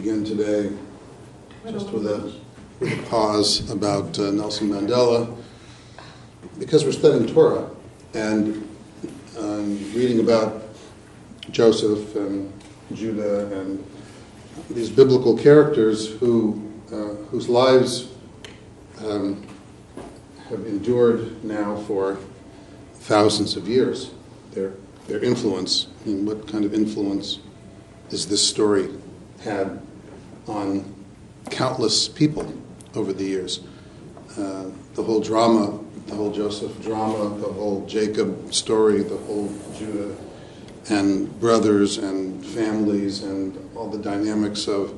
begin today just with a pause about Nelson Mandela, because we're studying Torah and reading about Joseph and Judah and these biblical characters whose lives have endured now for thousands of years. Their influence, and what kind of influence is this story had on countless people over the years. The whole drama, the whole Joseph drama, the whole Jacob story, the whole Judah and brothers and families and all the dynamics of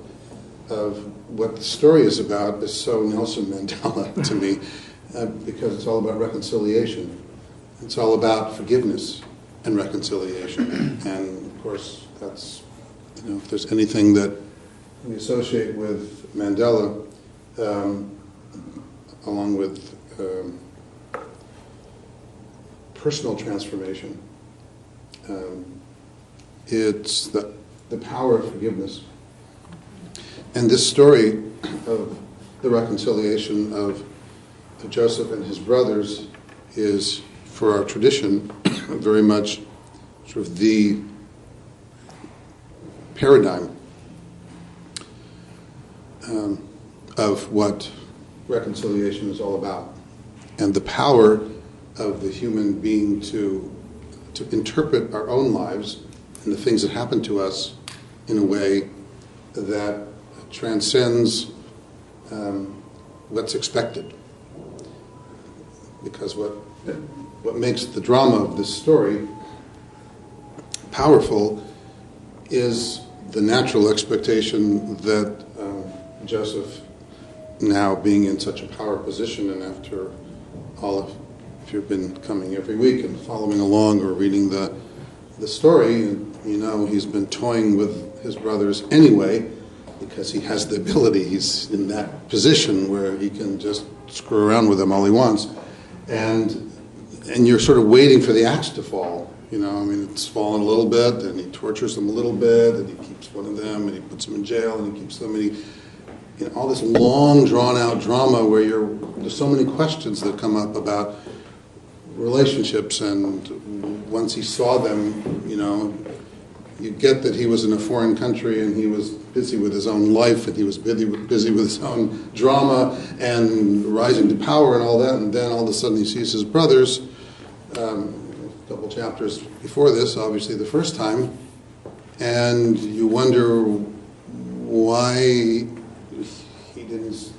what the story is about is so Nelson Mandela to me, because it's all about reconciliation. It's all about forgiveness and reconciliation. And of course, that's, if there's anything that we associate with Mandela, along with personal transformation, it's the power of forgiveness. And this story of the reconciliation of Joseph and his brothers is, for our tradition, very much sort of the paradigm of what reconciliation is all about, and the power of the human being to interpret our own lives and the things that happen to us in a way that transcends what's expected. Because what makes the drama of this story powerful is the natural expectation that Joseph, now being in such a power position, and after all of, if you've been coming every week and following along or reading the story, he's been toying with his brothers anyway, because he has the ability. He's in that position where he can just screw around with them all he wants. And you're sort of waiting for the axe to fall. It's fallen a little bit, and he tortures them a little bit, and he keeps one of them, and he puts them in jail, and he keeps them, and all this long, drawn-out drama where there's so many questions that come up about relationships, and once he saw them, you get that he was in a foreign country, and he was busy with his own life, and he was busy with his own drama and rising to power and all that, and then all of a sudden he sees his brothers, a couple chapters before this, obviously the first time, and you wonder why he didn't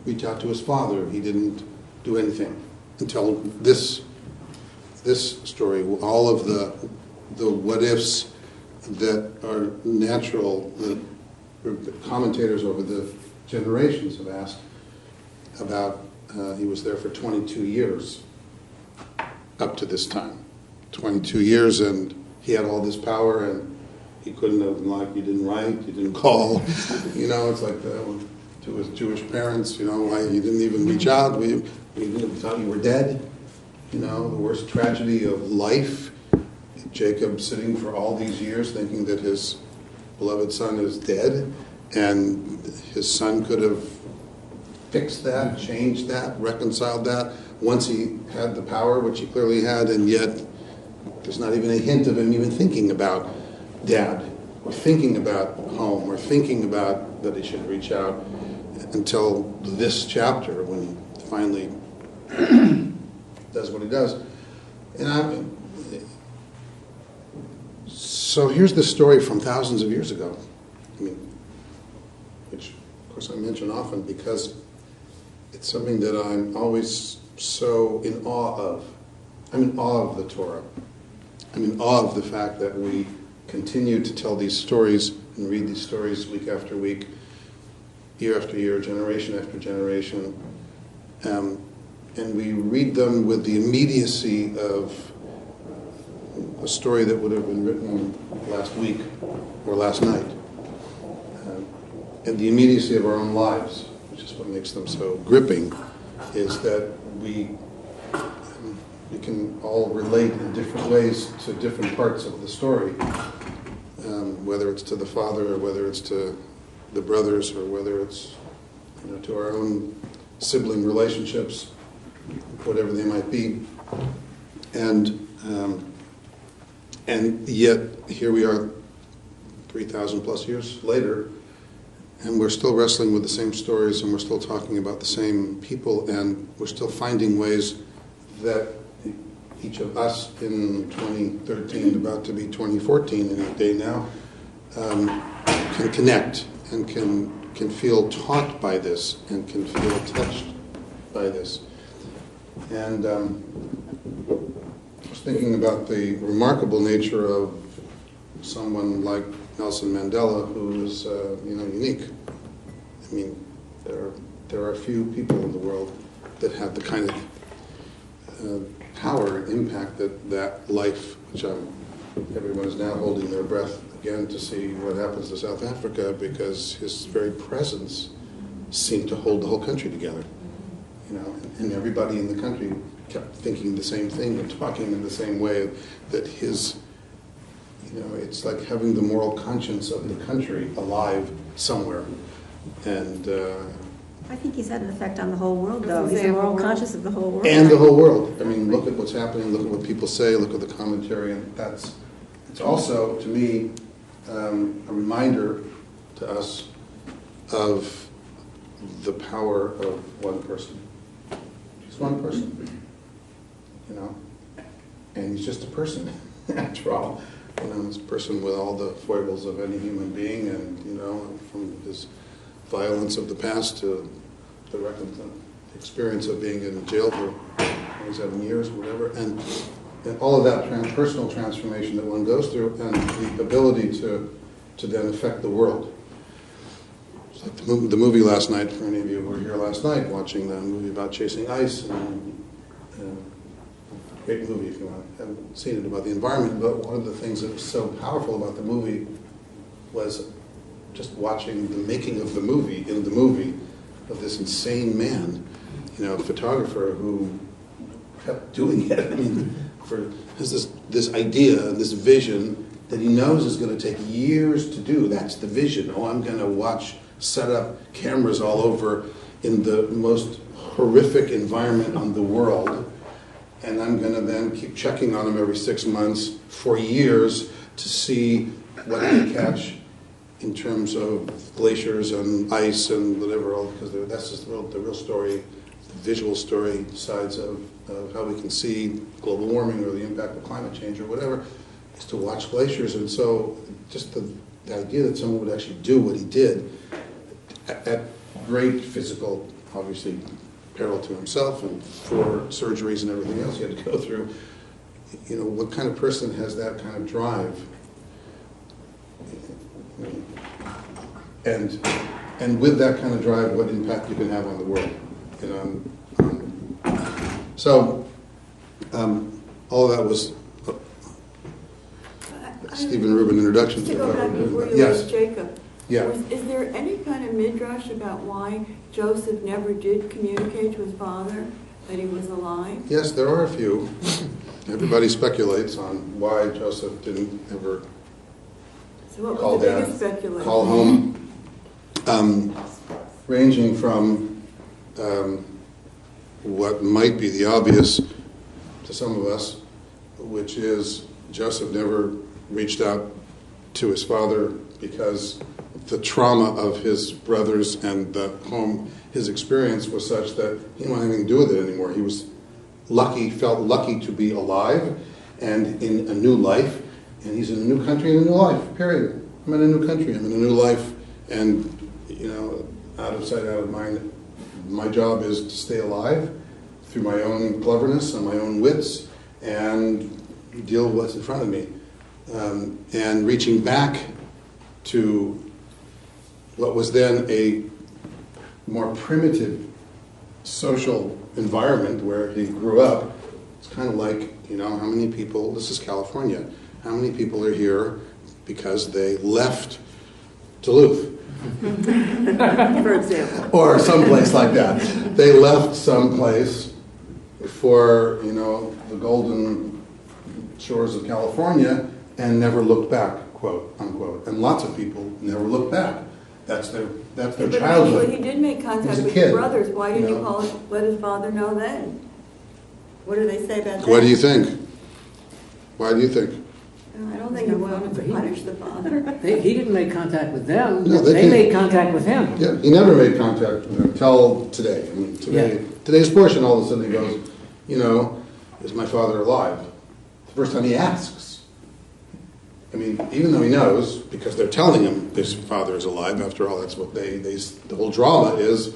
reach out to his father. He didn't do anything until this story, all of the what-ifs that are natural, that the commentators over the generations have asked about. He was there for 22 years up to this time. 22 years, and he had all this power, and he couldn't have, you didn't write, you didn't call. It's like to his Jewish parents, why you didn't even reach out. We thought you were dead. The worst tragedy of life. Jacob sitting for all these years thinking that his beloved son is dead, and his son could have fixed that, changed that, reconciled that once he had the power, which he clearly had, and yet there's not even a hint of him even thinking about dad, or thinking about home, or thinking about that he should reach out, until this chapter when he finally does what he does. So here's the story from thousands of years ago, which of course I mention often because it's something that I'm always so in awe of. I'm in awe of the Torah. I'm in awe of the fact that we continue to tell these stories and read these stories week after week, year after year, generation after generation. And we read them with the immediacy of a story that would have been written last week or last night. And the immediacy of our own lives, which is what makes them so gripping, is that we can all relate in different ways to different parts of the story, whether it's to the father or whether it's to the brothers, or whether it's to our own sibling relationships, whatever they might be. And yet here we are 3,000 plus years later, and we're still wrestling with the same stories, and we're still talking about the same people, and we're still finding ways that each of us in 2013, about to be 2014 in a day now, can connect and can feel taught by this and can feel touched by this. And I was thinking about the remarkable nature of someone like Nelson Mandela, who is unique. I mean, there are few people in the world that have the kind of power and impact that life, which everyone is now holding their breath again to see what happens to South Africa, because his very presence seemed to hold the whole country together. And everybody in the country kept thinking the same thing and talking in the same way, that his, it's like having the moral conscience of the country alive somewhere. And I think he's had an effect on the whole world, though. He's a moral conscious of the whole world. And the whole world. I mean, look at what's happening, look at what people say, look at the commentary, and it's also, to me, a reminder to us of the power of one person. Just one person, and he's just a person, after all. He's a person with all the foibles of any human being, and, from his violence of the past to the experience of being in jail for 27 years, whatever, and all of that personal transformation that one goes through, and the ability to then affect the world. It's like the movie last night, for any of you who were here last night watching the movie about chasing ice, and great movie if you haven't seen it, about the environment, but one of the things that was so powerful about the movie was just watching the making of the movie, of this insane man, photographer who kept doing it. I mean, has this idea, this vision that he knows is going to take years to do. That's the vision. I'm going to set up cameras all over in the most horrific environment on the world, and I'm going to then keep checking on them every 6 months for years to see what they catch in terms of glaciers and ice and whatever, because that's just the real story, the visual story sides of how we can see global warming or the impact of climate change or whatever, is to watch glaciers. And so just the idea that someone would actually do what he did at great physical, obviously, peril to himself and for surgeries and everything else he had to go through, what kind of person has that kind of drive? And with that kind of drive, what impact you can have on the world. So all of that was Stephen Reuben introduction. To go back before you yes. left Jacob. Yeah. Is there any kind of midrash about why Joseph never did communicate to his father that he was alive? Yes, there are a few. Everybody speculates on why Joseph didn't ever call dad, call home, ranging from what might be the obvious to some of us, which is Joseph never reached out to his father because the trauma of his brothers and the home, his experience was such that he didn't want anything to do with it anymore. He was lucky, felt lucky to be alive and in a new life, and he's in a new country and a new life, period. I'm in a new country, I'm in a new life, and, out of sight, out of mind. My job is to stay alive through my own cleverness and my own wits and deal with what's in front of me. And reaching back to what was then a more primitive social environment where he grew up, it's kind of like, how many people, this is California, how many people are here because they left Duluth? For example. Or someplace like that. They left someplace for, the golden shores of California and never looked back, quote, unquote. And lots of people never looked back. That's their But eventually childhood. he did make He contact was a with kid, his brothers. Why didn't you he know. let his father know then? What do they say about that? What do you think? Why do you think? I don't think he wanted to punish the father. He didn't make contact with them. No, they they made contact with him. Yeah, he never made contact with them until today. I mean, today's portion, all of a sudden he goes, is my father alive? The first time he asks. I mean, even though he knows, because they're telling him his father is alive, after all, that's what the whole drama is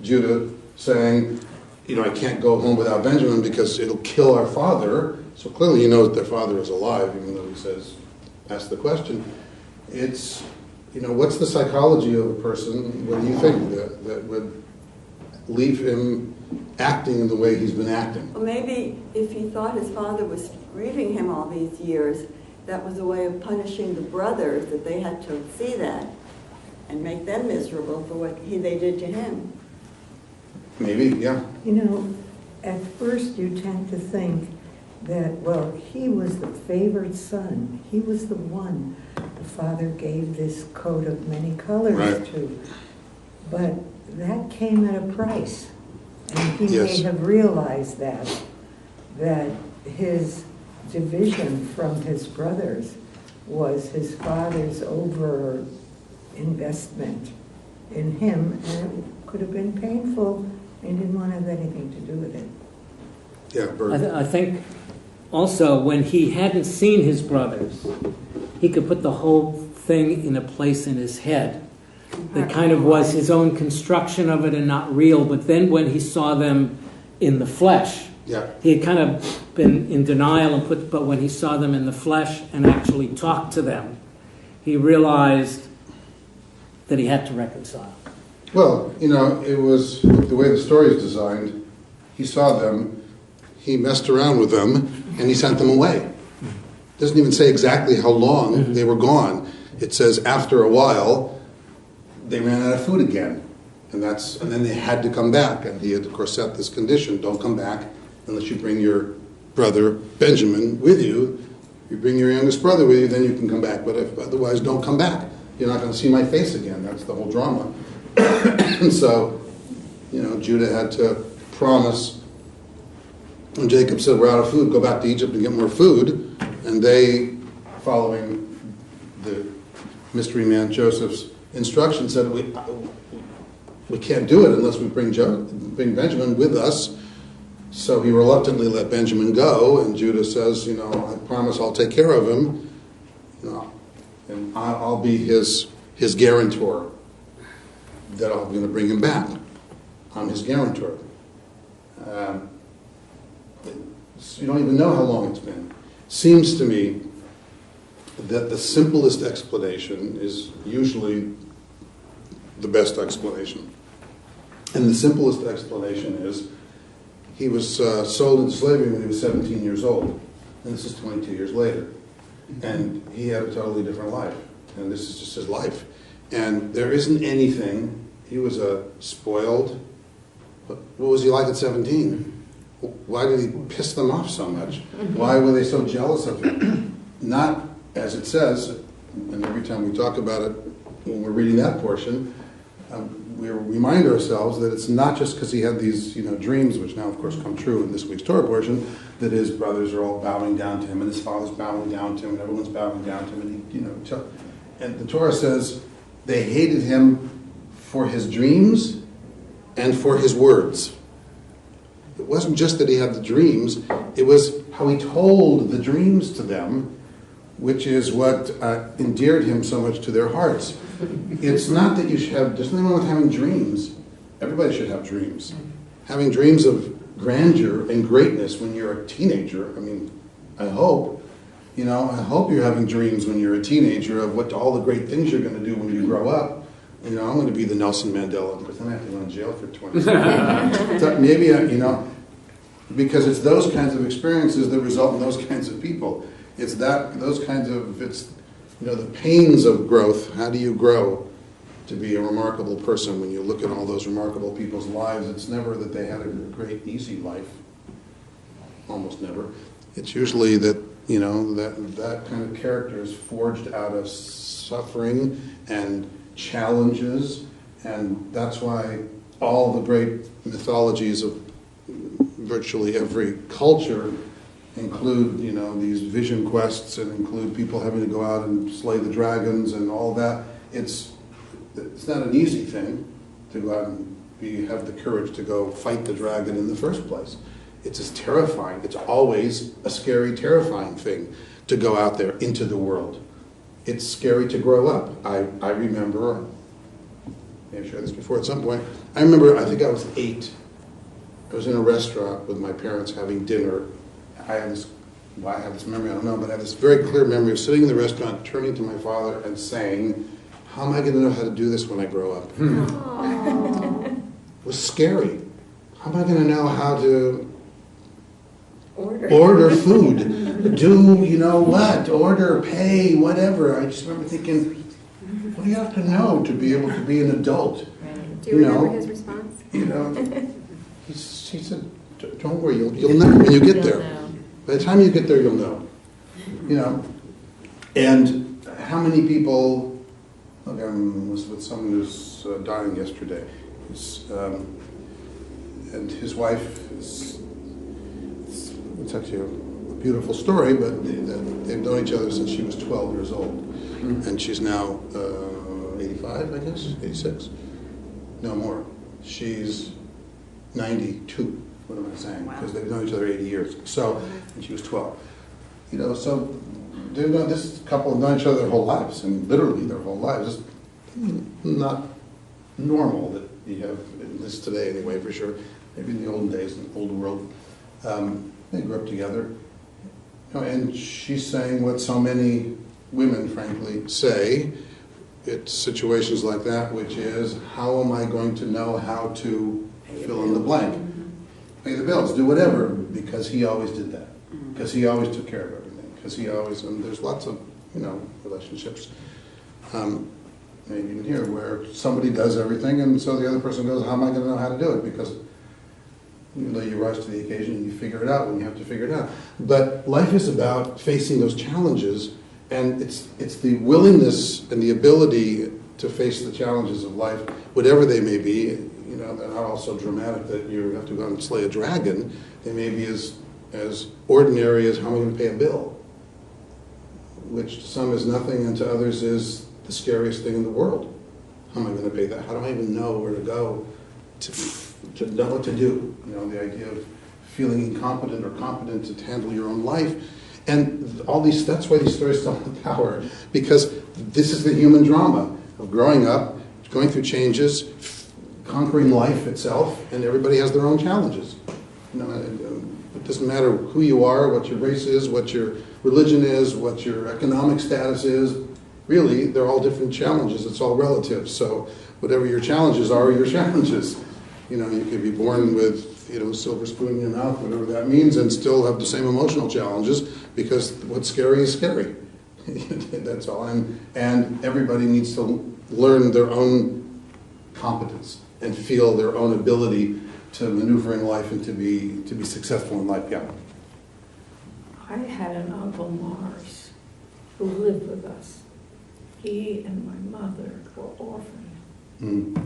Judah saying, I can't go home without Benjamin because it'll kill our father. So clearly he knows that their father is alive, even though he says, ask the question. It's, what's the psychology of a person, what do you think, that would leave him acting in the way he's been acting? Well, maybe if he thought his father was grieving him all these years, that was a way of punishing the brothers, that they had to see that and make them miserable for what they did to him. Maybe, yeah. At first you tend to think that, well, he was the favored son. He was the one the father gave this coat of many colors Right. to. But that came at a price. And he Yes. may have realized that his division from his brothers was his father's over investment in him, and it could have been painful, and didn't want to have anything to do with it. Yeah, Bert. I think also when he hadn't seen his brothers, he could put the whole thing in a place in his head that kind of was his own construction of it and not real. But then when he saw them in the flesh, Yeah. he had kind of been in denial but when he saw them in the flesh and actually talked to them, he realized that he had to reconcile. Well, it was the way the story is designed. He saw them, he messed around with them, and he sent them away. Doesn't even say exactly how long they were gone. It says after a while, they ran out of food again. And then they had to come back. And he had, of course, set this condition: don't come back unless you bring your brother Benjamin with you. If you bring your youngest brother with you, then you can come back. But otherwise, don't come back. You're not going to see my face again. That's the whole drama. And so, Judah had to promise. When Jacob said, we're out of food, go back to Egypt and get more food. And they, following the mystery man Joseph's instruction, said, we can't do it unless we bring Benjamin with us. So he reluctantly let Benjamin go, and Judah says, I promise I'll take care of him, and I'll be his guarantor, that I'm going to bring him back. I'm his guarantor. You don't even know how long it's been. Seems to me that the simplest explanation is usually the best explanation. And the simplest explanation is he was sold into slavery when he was 17 years old. And this is 22 years later. And he had a totally different life. And this is just his life. And there isn't anything. He was spoiled. But what was he like at 17? Why did he piss them off so much? Why were they so jealous of him? Not, as it says, and every time we talk about it when we're reading that portion, we remind ourselves that it's not just because he had these dreams, which now of course come true in this week's Torah portion, that his brothers are all bowing down to him, and his father's bowing down to him, and everyone's bowing down to him, and and the Torah says they hated him for his dreams and for his words. It wasn't just that he had the dreams, it was how he told the dreams to them, which is what endeared him so much to their hearts. It's not that you should have, there's nothing wrong with having dreams. Everybody should have dreams. Having dreams of grandeur and greatness when you're a teenager, I hope. I hope you're having dreams when you're a teenager of all the great things you're going to do when you grow up. I'm going to be the Nelson Mandela, but then I have to go in jail for 20 years. So maybe, because it's those kinds of experiences that result in those kinds of people. It's the pains of growth. How do you grow to be a remarkable person when you look at all those remarkable people's lives? It's never that they had a great, easy life. Almost never. It's usually that, that kind of character is forged out of suffering and challenges, and that's why all the great mythologies of virtually every culture include, these vision quests, and include people having to go out and slay the dragons and all that. It's not an easy thing to go out and have the courage to go fight the dragon in the first place. It's as terrifying. It's always a scary, terrifying thing to go out there into the world. It's scary to grow up. I remember, maybe I've shared this before at some point, I think I was 8. I was in a restaurant with my parents having dinner. I have this memory, I don't know, but I have this very clear memory of sitting in the restaurant, turning to my father and saying, how am I going to know how to do this when I grow up? It was scary. How am I going to know how to order food? Do what? Order, pay, whatever. I just remember thinking, what do you have to know to be able to be an adult? Do you remember his response? He said, don't worry, you'll know when you get there. By the time you get there, you'll know. And how many people, look, I was with someone who's dying yesterday, and his wife it's actually a beautiful story, but they've known each other since she was 12 years old. And she's now 85, I guess, 86? No more. She's 92. What am I saying? Because they've known each other 80 years. So, and she was 12. So they've known, this couple have known each other their whole lives, and literally their whole lives. It's not normal that you have this today anyway, for sure. Maybe in the olden days, in the old world, they grew up together. And she's saying what so many women, frankly, say. It's situations like that, which is, how am I going to know how to fill in the blank? Pay the bills, do whatever, because he always did that. Because he always took care of everything. Because he always, and there's lots of, relationships, maybe even here, where somebody does everything, and so the other person goes, how am I going to know how to do it? Because you rise to the occasion and you figure it out when you have to figure it out. But life is about facing those challenges, and it's the willingness and the ability to face the challenges of life, whatever they may be. They're not all so dramatic that you have to go out and slay a dragon. They may be as ordinary as how am I going to pay a bill, which to some is nothing and to others is the scariest thing in the world. How am I going to pay that? How do I even know where to go to know what to do? The idea of feeling incompetent or competent to handle your own life. And that's why these stories still have power, because this is the human drama of growing up, going through changes, conquering life itself, and everybody has their own challenges. It doesn't matter who you are, what your race is, what your religion is, what your economic status is. Really, they're all different challenges. It's all relative. So whatever your challenges are your challenges. You could be born with silver spoon in your mouth, whatever that means, and still have the same emotional challenges, because what's scary is scary. That's all. And everybody needs to learn their own competence and feel their own ability to maneuver in life and to be successful in life. Yeah. I had an Uncle Morris who lived with us. He and my mother were orphaned, and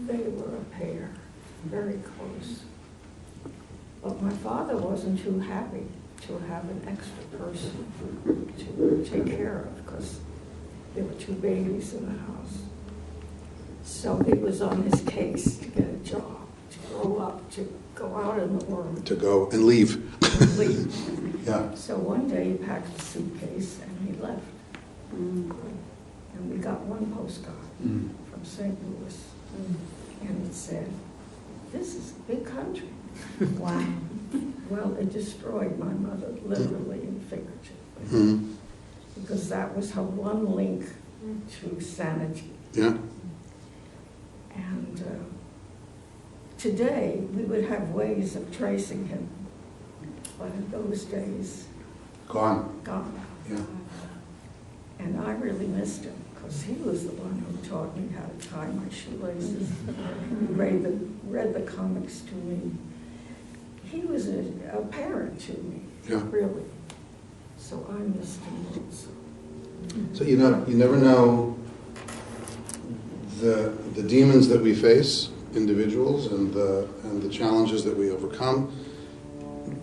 they were a pair, very close. But my father wasn't too happy to have an extra person to take care of, because there were 2 babies in the house. So he was on his case to get a job, to grow up, to go out in the world. To go and leave. Yeah. So one day he packed a suitcase and he left. And we got one postcard from St. Louis. And it said, "This is a big country." Wow. Well, it destroyed my mother, literally and figuratively. Because that was her one link to sanity. Yeah. And today, we would have ways of tracing him. But in those days, Gone. Yeah. And I really missed him, because he was the one who taught me how to tie my shoelaces. He read the comics to me. He was a parent to me, really. So I missed him also. So you never know the demons that we face, individuals, and the challenges that we overcome.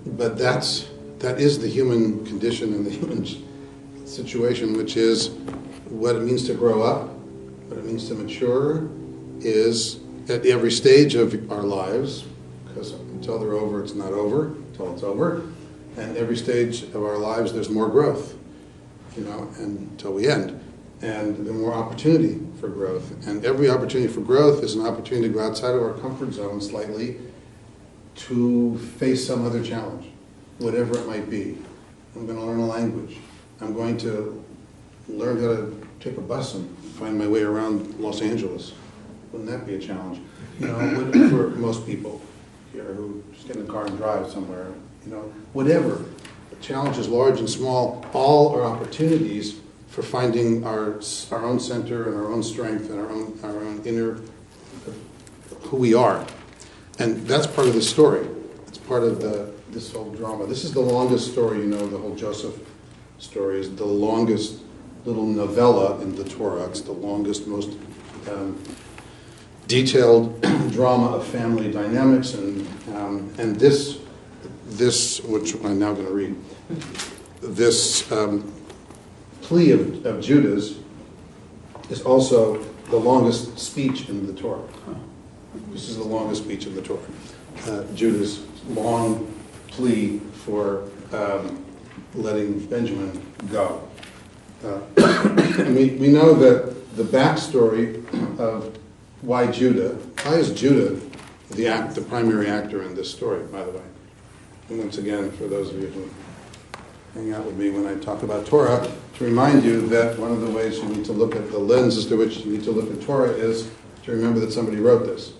But that is the human condition and the human situation, which is what it means to grow up, what it means to mature, is at every stage of our lives, because until they're over, it's not over, until it's over. And every stage of our lives, there's more growth, until we end. And there's more opportunity for growth. And every opportunity for growth is an opportunity to go outside of our comfort zone slightly to face some other challenge, whatever it might be. I'm going to learn a language. I'm going to learn how to take a bus and find my way around Los Angeles. Wouldn't that be a challenge? For most people here who just get in the car and drive somewhere, whatever. The challenge is large and small. All are opportunities for finding our own center and our own strength and our own inner who we are. And that's part of the story. It's part of this whole drama. This is the longest story, the whole Joseph story is the longest little novella in the Torah. It's the longest, most detailed drama of family dynamics, and this, which I'm now going to read, this plea of Judah's is also the longest speech in the Torah. This is the longest speech in the Torah. Judah's long plea for letting Benjamin go. And we know that the backstory of why is Judah the primary actor in this story, by the way. And once again, for those of you who hang out with me when I talk about Torah, to remind you that one of the ways you need to look at the lenses through which you need to look at Torah is to remember that somebody wrote this.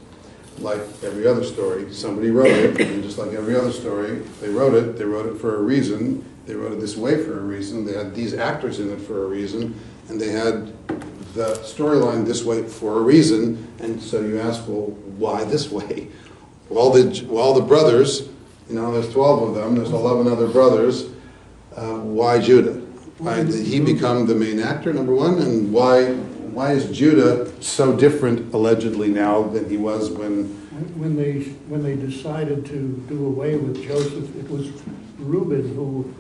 Like every other story, somebody wrote it, and just like every other story, they wrote it for a reason. They wrote it this way for a reason. They had these actors in it for a reason, and they had the storyline this way for a reason. And so you ask, well, why this way? All the brothers, there's 12 of them, there's 11 other brothers. Why Judah? Why did he become the main actor, number one? And why is Judah so different, allegedly, now than he was when they decided to do away with Joseph? It was Reuben who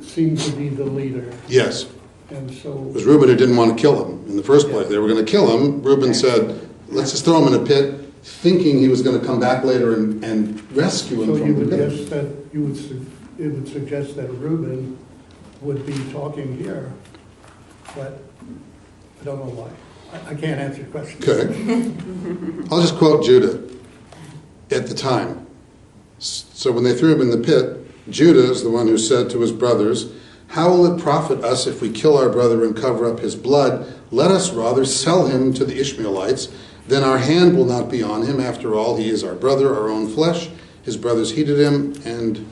seemed to be the leader. Yes. And so it was Reuben who didn't want to kill him in the first place. They were going to kill him. Reuben said, let's just throw him in a pit, thinking he was going to come back later and rescue him from the pit. So it would suggest that Reuben would be talking here, but I don't know why. I can't answer your question. Okay. I'll just quote Judah at the time. So when they threw him in the pit, Judah is the one who said to his brothers, "How will it profit us if we kill our brother and cover up his blood? Let us rather sell him to the Ishmaelites. Then our hand will not be on him. After all, he is our brother, our own flesh." His brothers heeded him, and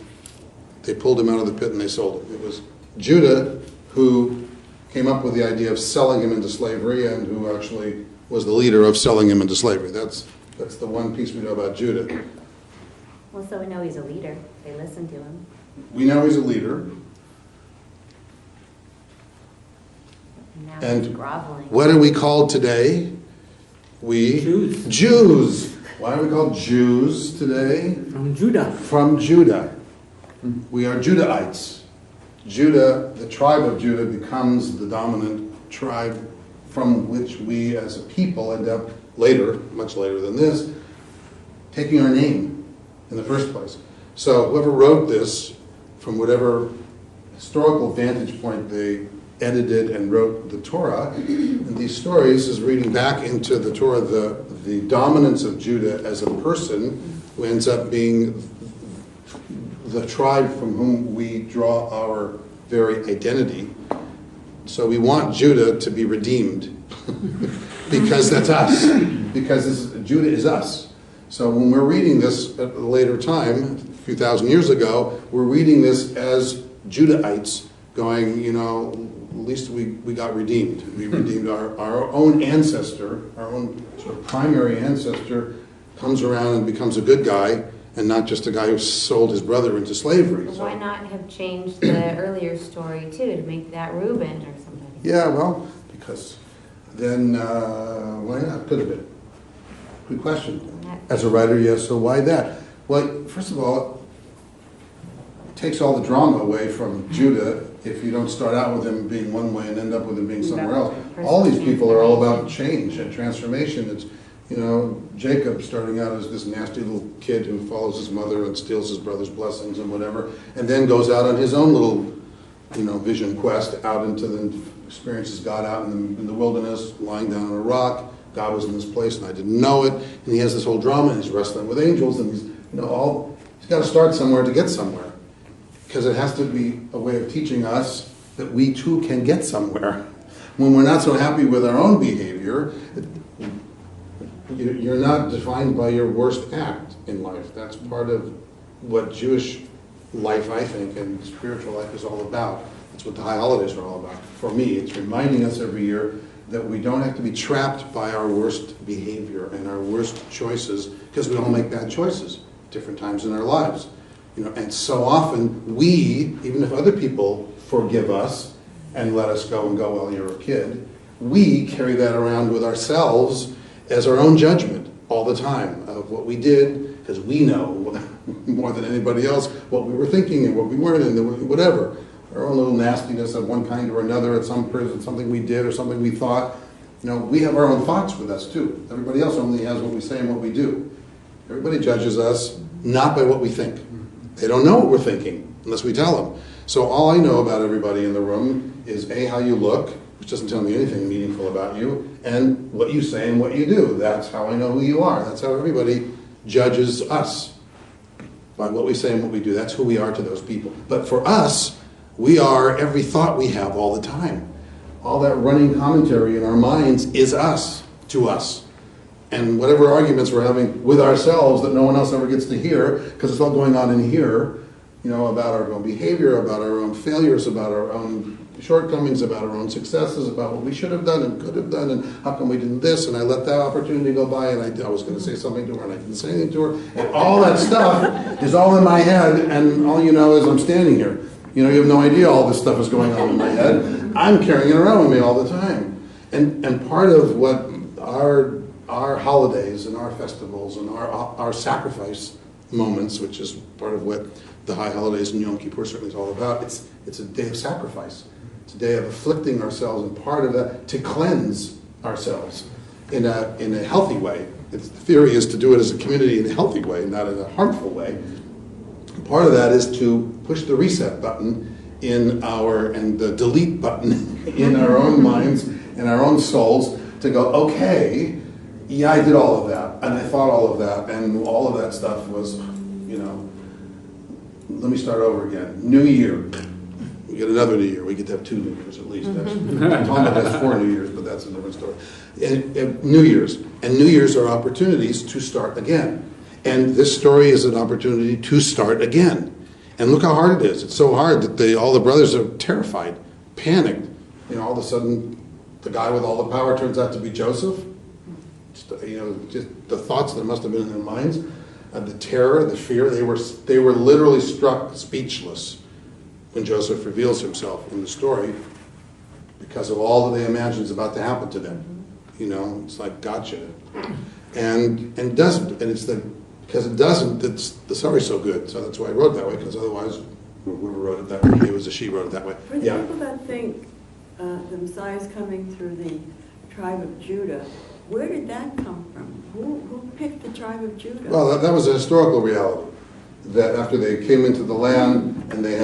they pulled him out of the pit and they sold him. It was Judah who came up with the idea of selling him into slavery, and who actually was the leader of selling him into slavery. That's the one piece we know about Judah. Well, so we know he's a leader. They listen to him. We know he's a leader. Now And he's groveling. what are we called today? Jews. Why are we called Jews today? From Judah. From Judah. We are Judahites. Judah, the tribe of Judah, becomes the dominant tribe from which we as a people end up later, much later than this, taking our name in the first place. So whoever wrote this, from whatever historical vantage point they edited and wrote the Torah, and these stories is reading back into the Torah the dominance of Judah as a person who ends up being the tribe from whom we draw our very identity. So we want Judah to be redeemed because that's us. Because Judah is us. So when we're reading this at a later time, a few thousand years ago, we're reading this as Judahites going, at least we got redeemed. We redeemed our own ancestor, our own sort of primary ancestor comes around and becomes a good guy, and not just a guy who sold his brother into slavery. Well, why not have changed the earlier story, too, to make that Reuben or somebody? Yeah, well, because then why not? Could have been. Good question. As a writer, yes, so why that? Well, first of all, it takes all the drama away from Judah if you don't start out with him being one way and end up with him being somewhere else. All these people are all about change and transformation. It's, Jacob starting out as this nasty little kid who follows his mother and steals his brother's blessings and whatever, and then goes out on his own little, vision quest out into the, experiences God out in the wilderness, lying down on a rock. God was in this place and I didn't know it. And he has this whole drama and he's wrestling with angels and he's, he's got to start somewhere to get somewhere. Because it has to be a way of teaching us that we too can get somewhere. When we're not so happy with our own behavior, you're not defined by your worst act in life. That's part of what Jewish life, I think, and spiritual life is all about. That's what the high holidays are all about. For me, it's reminding us every year that we don't have to be trapped by our worst behavior and our worst choices, because we all make bad choices different times in our lives. And so often we, even if other people forgive us and let us go and go, well, you're a kid, we carry that around with ourselves as our own judgment all the time of what we did, because we know more than anybody else what we were thinking and what we weren't, and whatever. Our own little nastiness of one kind or another at something we did or something we thought. We have our own thoughts with us too. Everybody else only has what we say and what we do. Everybody judges us not by what we think. They don't know what we're thinking unless we tell them. So all I know about everybody in the room is A, how you look, which doesn't tell me anything meaningful about you, and what you say and what you do. That's how I know who you are. That's how everybody judges us, by what we say and what we do. That's who we are to those people. But for us, we are every thought we have all the time. All that running commentary in our minds is us, to us. And whatever arguments we're having with ourselves that no one else ever gets to hear, because it's all going on in here, about our own behavior, about our own failures, about our own shortcomings, about our own successes, about what we should have done and could have done, and how come we didn't this, and I let that opportunity go by, and I was going to say something to her, and I didn't say anything to her, and all that stuff is all in my head, and all you know is I'm standing here. You have no idea all this stuff is going on in my head. I'm carrying it around with me all the time. And part of what our holidays and our festivals and our sacrifice moments, which is part of what the high holidays and Yom Kippur certainly is all about, it's a day of sacrifice. It's a day of afflicting ourselves, and part of that to cleanse ourselves in a healthy way. The theory is to do it as a community in a healthy way, not in a harmful way. Part of that is to push the reset button and the delete button in our own minds and our own souls to go, okay, yeah, I did all of that, and I thought all of that, and all of that stuff was, let me start over again. New year. We get another New Year. We get to have 2 New Years at least. Talmud has 4 New Years, but that's a different story. And New Year's. And New Year's are opportunities to start again. And this story is an opportunity to start again. And look how hard it is. It's so hard that all the brothers are terrified, panicked. All of a sudden, the guy with all the power turns out to be Joseph. Just the thoughts that must have been in their minds, the terror, the fear. They were literally struck speechless when Joseph reveals himself in the story because of all that they imagine is about to happen to them. It's like gotcha, and it doesn't, and it's because it doesn't, the story's so good. So that's why I wrote that way, because otherwise, whoever wrote it that way, it was she wrote it that way. For the people that think the Messiah is coming through the tribe of Judah, where did that come from? Who picked the tribe of Judah? Well, that was a historical reality. That after they came into the land and they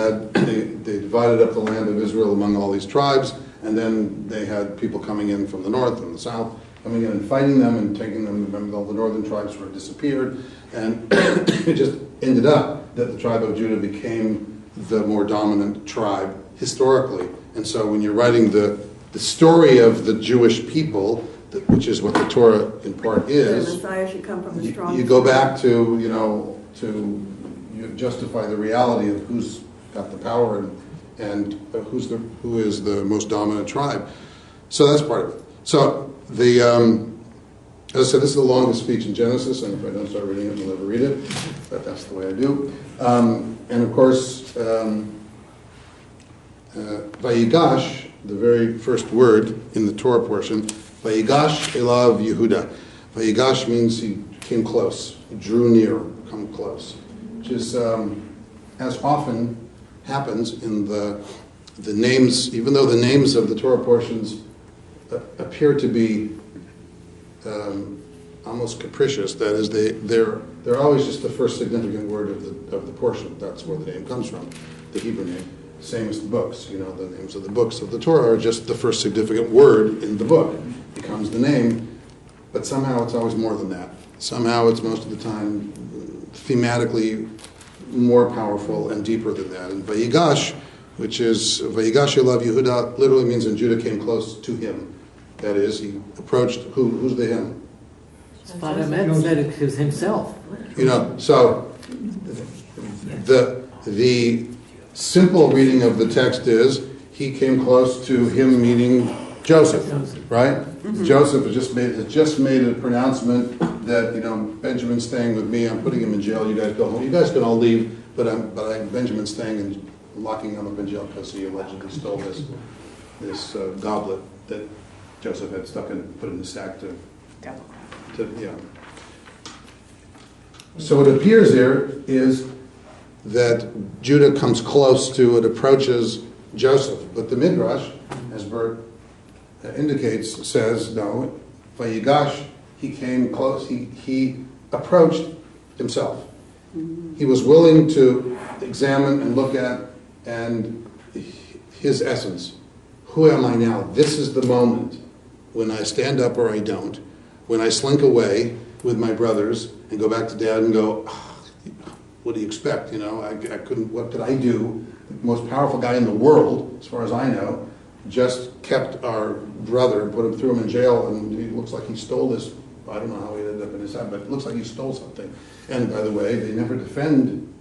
divided up the land of Israel among all these tribes, and then they had people coming in from the north and the south, coming in and fighting them and taking them. Remember, all the northern tribes sort of disappeared, and it just ended up that the tribe of Judah became the more dominant tribe historically. And so when you're writing the story of the Jewish people, which is what the Torah in part is, the Messiah should come from the strong. You go back to you justify the reality of who's got the power and who is the most dominant tribe. So that's part of it. So as I said, this is the longest speech in Genesis, and if I don't start reading it, you'll never read it. But that's the way I do. And of course, Vayigash, the very first word in the Torah portion, Vayigash elav Yehuda. Vayigash means he came close, he drew near, come close, which is as often happens in the names, even though the names of the Torah portions appear to be almost capricious. That is, they're always just the first significant word of the portion. That's where the name comes from, the Hebrew name. Same as the books. You know, the names of the books of the Torah are just the first significant word in the book. Becomes the name, but somehow it's always more than that. Somehow it's most of the time thematically more powerful and deeper than that. And Vayigash, which is Vayigash elav Yehuda, literally means and Judah came close to him. That is, he approached who's the him? Father Med said it was himself. You know, so the simple reading of the text is he came close to him meeting Joseph, right? Mm-hmm. Joseph has just made a pronouncement that, you know, Benjamin's staying with me. I'm putting him in jail. You guys go home. You guys can all leave, but Benjamin's staying and locking him up in jail because he allegedly stole this goblet that Joseph had put in the sack to. So what appears there is that Judah comes close to it, approaches Joseph, but the Midrash, as Bert indicates, says no. Vayigash, he came close. He approached himself. He was willing to examine and look at and his essence. Who am I now? This is the moment when I stand up or I don't. When I slink away with my brothers and go back to Dad and go, what do you expect? You know, I couldn't. What could I do? The most powerful guy in the world, as far as I know, just kept our brother and threw him in jail, and he looks like he stole this. I don't know how he ended up in his head, but it looks like he stole something. And by the way, they never defend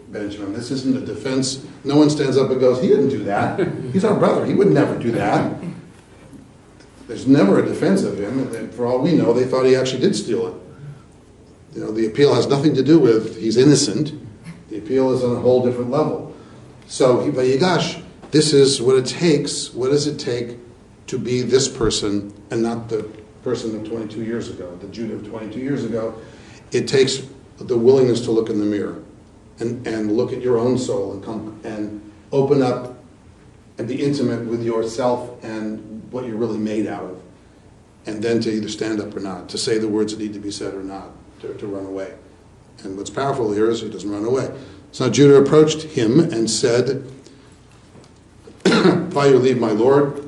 Benjamin. This isn't a defense. No one stands up and goes, he didn't do that. He's our brother. He would never do that. There's never a defense of him. And for all we know, they thought he actually did steal it. You know, the appeal has nothing to do with he's innocent. The appeal is on a whole different level. So, Vayigash, this is what it takes. What does it take to be this person and not the person of 22 years ago, the Judah of 22 years ago? It takes the willingness to look in the mirror and look at your own soul and come and open up and be intimate with yourself and what you're really made out of. And then to either stand up or not, to say the words that need to be said or not, to run away. And what's powerful here is he doesn't run away. So Judah approached him and said, "Why you leave my Lord?"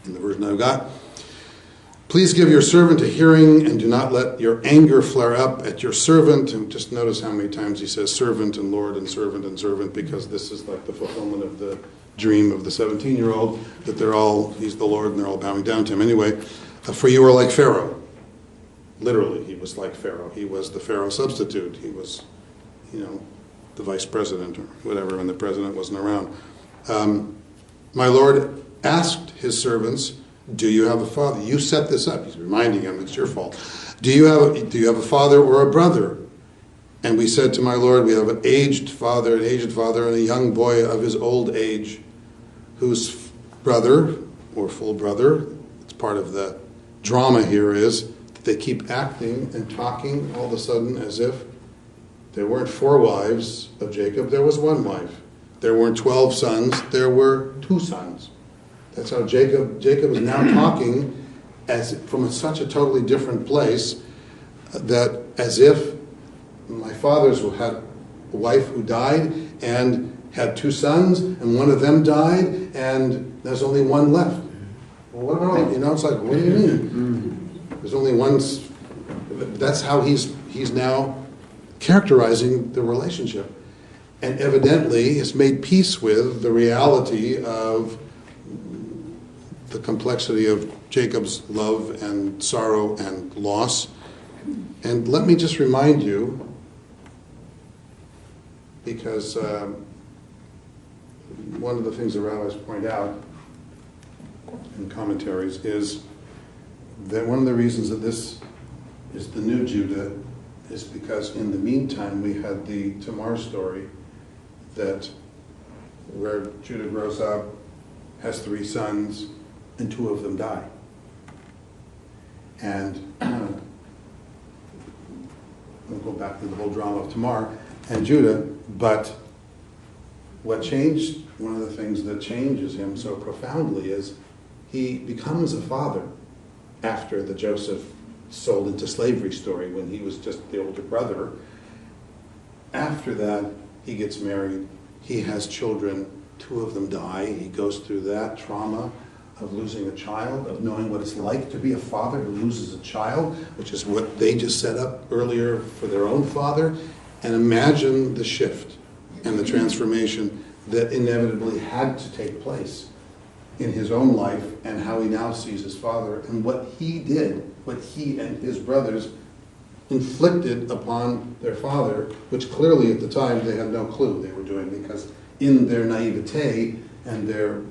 In the version I've got, "Please give your servant a hearing and do not let your anger flare up at your servant." And just notice how many times he says servant and Lord and servant, because this is like the fulfillment of the dream of the 17-year-old, that he's the Lord and they're all bowing down to him. Anyway, for you are like Pharaoh. Literally, he was like Pharaoh. He was the Pharaoh substitute. He was, the vice president or whatever when the president wasn't around. My Lord asked his servants, "Do you have a father?" You set this up. He's reminding him it's your fault. Do you have a father or a brother? And we said to my Lord, "We have an aged father, and a young boy of his old age, whose brother or full brother." It's part of the drama here is that they keep acting and talking all of a sudden as if there weren't 4 wives of Jacob, there was 1 wife. There weren't 12 sons, there were 2 sons. That's how Jacob is now talking from such a totally different place, that as if my fathers had a wife who died and had 2 sons, and one of them died, and there's only 1 left. Well, what about it? It's like, what do you mean? There's only 1. That's how he's now characterizing the relationship, and evidently has made peace with the reality of the complexity of Jacob's love and sorrow and loss. And let me just remind you, because one of the things the rabbis point out in commentaries is that one of the reasons that this is the new Judah is because in the meantime we had the Tamar story, that where Judah grows up, has 3 sons, and 2 of them die. And we'll go back to the whole drama of Tamar and Judah, but what changed, one of the things that changes him so profoundly is he becomes a father after the Joseph sold into slavery story when he was just the older brother. After that, he gets married, he has children, 2 of them die, he goes through that trauma of losing a child, of knowing what it's like to be a father who loses a child, which is what they just set up earlier for their own father. And imagine the shift and the transformation that inevitably had to take place in his own life, and how he now sees his father and what he did, what he and his brothers inflicted upon their father, which clearly at the time they had no clue they were doing, because in their naivete and their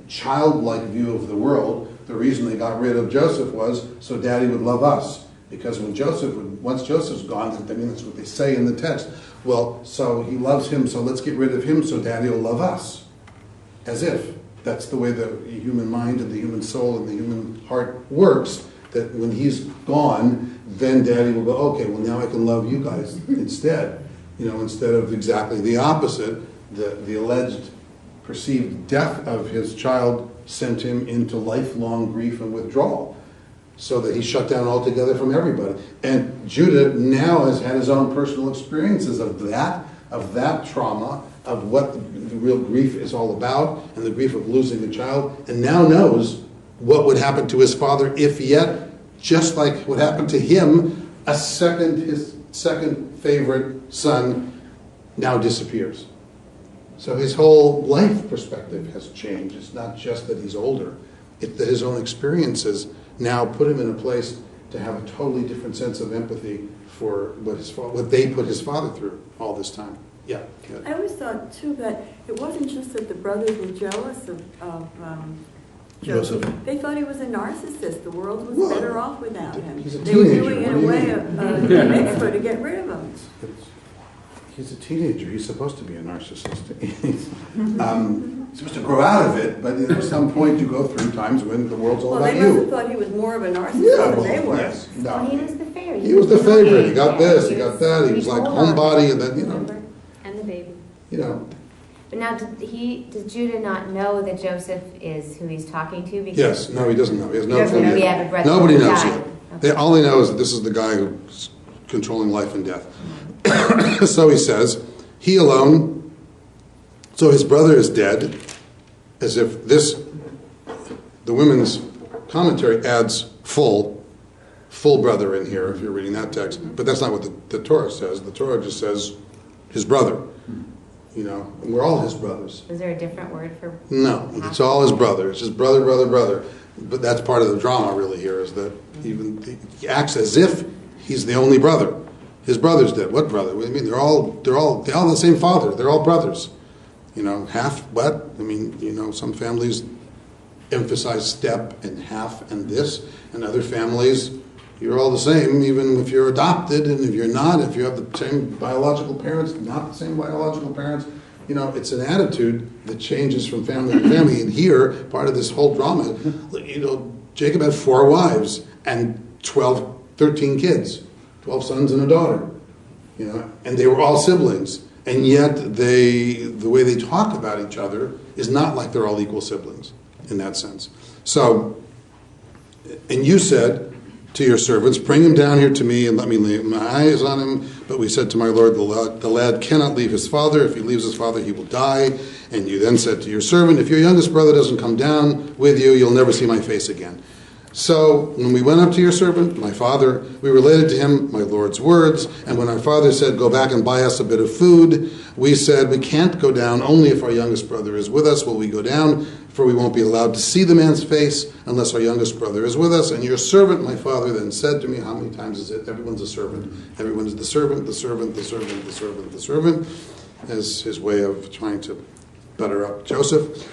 childlike view of the world, the reason they got rid of Joseph was so Daddy would love us. Because once Joseph's gone, I mean, that's what they say in the text. Well, so he loves him, so let's get rid of him so Daddy will love us. As if that's the way the human mind and the human soul and the human heart works, that when he's gone, then Daddy will go, okay, well now I can love you guys instead. Instead of exactly the opposite, the alleged perceived death of his child sent him into lifelong grief and withdrawal, so that he shut down altogether from everybody. And Judah now has had his own personal experiences of that trauma, of what the real grief is all about, and the grief of losing a child, and now knows what would happen to his father if yet, just like what happened to him, his second favorite son now disappears. So his whole life perspective has changed. It's not just that he's older, it's that his own experiences now put him in a place to have a totally different sense of empathy for what they put his father through all this time. Yeah. Good. I always thought, too, that it wasn't just that the brothers were jealous of Joseph. They thought he was a narcissist. The world was better off without him. He's a They were teenager. doing, in a way, a mitzvah to get rid of him. He's a teenager. He's supposed to be a narcissist. He's supposed to grow out of it, but at some point you go through times when the world's all about Well, they must you. have thought he was more of a narcissist than they were. Yes. No. Well, he was the favorite. He was the favorite. He got this, he got that. He was like homebody, and then, Remember? And the baby. But now, does Judah not know that Joseph is who he's talking to? Because Yes. No, he doesn't know. He has no doesn't clue know yet. he had a brother Nobody who knows died. yet. All they know is that this is the guy who's controlling life and death. So he says, he alone, so his brother is dead, as if the women's commentary adds full brother in here, if you're reading that text. But that's not what the Torah says. The Torah just says his brother. And we're all his brothers. Is there a different word for? No, it's all his brother. It's just brother, brother, brother. But that's part of the drama, really, here, is that he acts as if he's the only brother. His brother's dead. What brother? I mean, they all the same father. They're all brothers. Half what? I mean, some families emphasize step and half and this, and other families, you're all the same, even if you're adopted, and if you're not, if you have the same biological parents, not the same biological parents. It's an attitude that changes from family to family. And here, part of this whole drama, Jacob had 4 wives and 13 kids, 12 sons and a daughter, and they were all siblings. And yet the way they talk about each other is not like they're all equal siblings in that sense. So, and you said to your servants, bring him down here to me and let me lay my eyes on him. But we said to my lord, the lad cannot leave his father. If he leaves his father, he will die. And you then said to your servant, if your youngest brother doesn't come down with you, you'll never see my face again. So when we went up to your servant, my father, we related to him my Lord's words. And when our father said, go back and buy us a bit of food, we said, we can't go down. Only if our youngest brother is with us will we go down, for we won't be allowed to see the man's face unless our youngest brother is with us. And your servant, my father, then said to me, how many times is it? Everyone's a servant. Everyone is the servant, the servant, the servant, the servant, the servant, as his way of trying to butter up Joseph.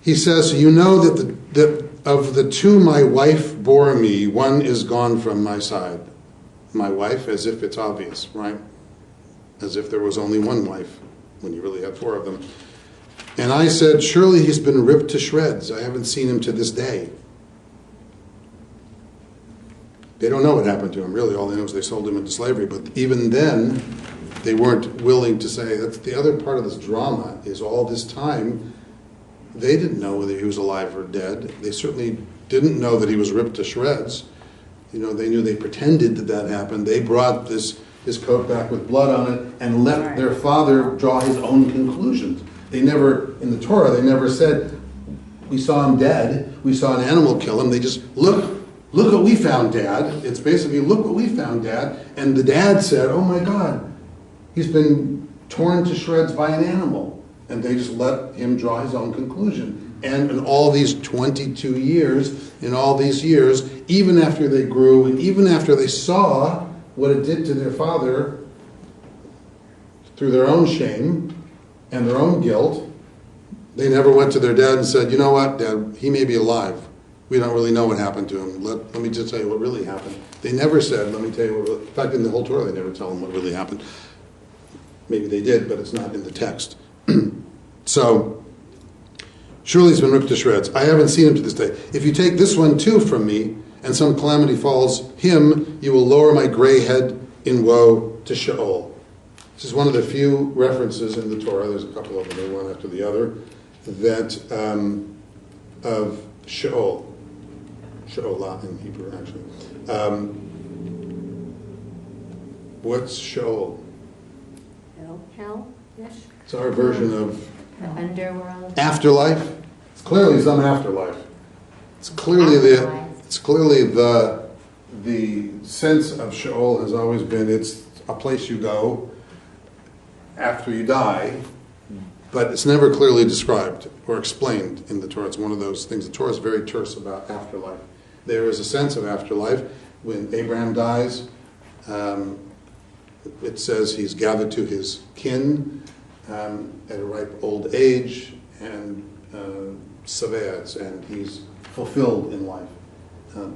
He says, you know that of the 2 my wife bore me, one is gone from my side. My wife, as if it's obvious, right? As if there was only one wife, when you really had 4 of them. And I said, surely he's been ripped to shreds. I haven't seen him to this day. They don't know what happened to him, really. All they know is they sold him into slavery. But even then, they weren't willing to say, that's the other part of this drama, is all this time, they didn't know whether he was alive or dead. They certainly didn't know that he was ripped to shreds. They knew they pretended that happened. They brought his coat back with blood on it and let their father draw his own conclusions. They never, in the Torah, they never said, we saw him dead, we saw an animal kill him. They just, look what we found, Dad. It's basically, look what we found, Dad. And the dad said, oh my God, he's been torn to shreds by an animal. And they just let him draw his own conclusion. And in all these 22 years, in all these years, even after they grew, and even after they saw what it did to their father through their own shame and their own guilt, they never went to their dad and said, you know what, Dad, he may be alive. We don't really know what happened to him. Let me just tell you what really happened. They never said, let me tell you what really, in fact, in the whole Torah, they never tell them what really happened. Maybe they did, but it's not in the text. So, surely he's been ripped to shreds. I haven't seen him to this day. If you take this one too from me, and some calamity falls him, you will lower my gray head in woe to Sheol. This is one of the few references in the Torah, there's a couple of them, one after the other, that of Sheol. Sheolah in Hebrew, actually. What's Sheol? Hell? Yes. It's our version of The underworld. afterlife. It's clearly some afterlife. It's clearly the sense of Sheol has always been it's a place you go after you die, but it's never clearly described or explained in the Torah. It's one of those things. The Torah is very terse about afterlife. There is a sense of afterlife. When Abraham dies, it says he's gathered to his kin at a ripe old age, and Savez, and he's fulfilled in life.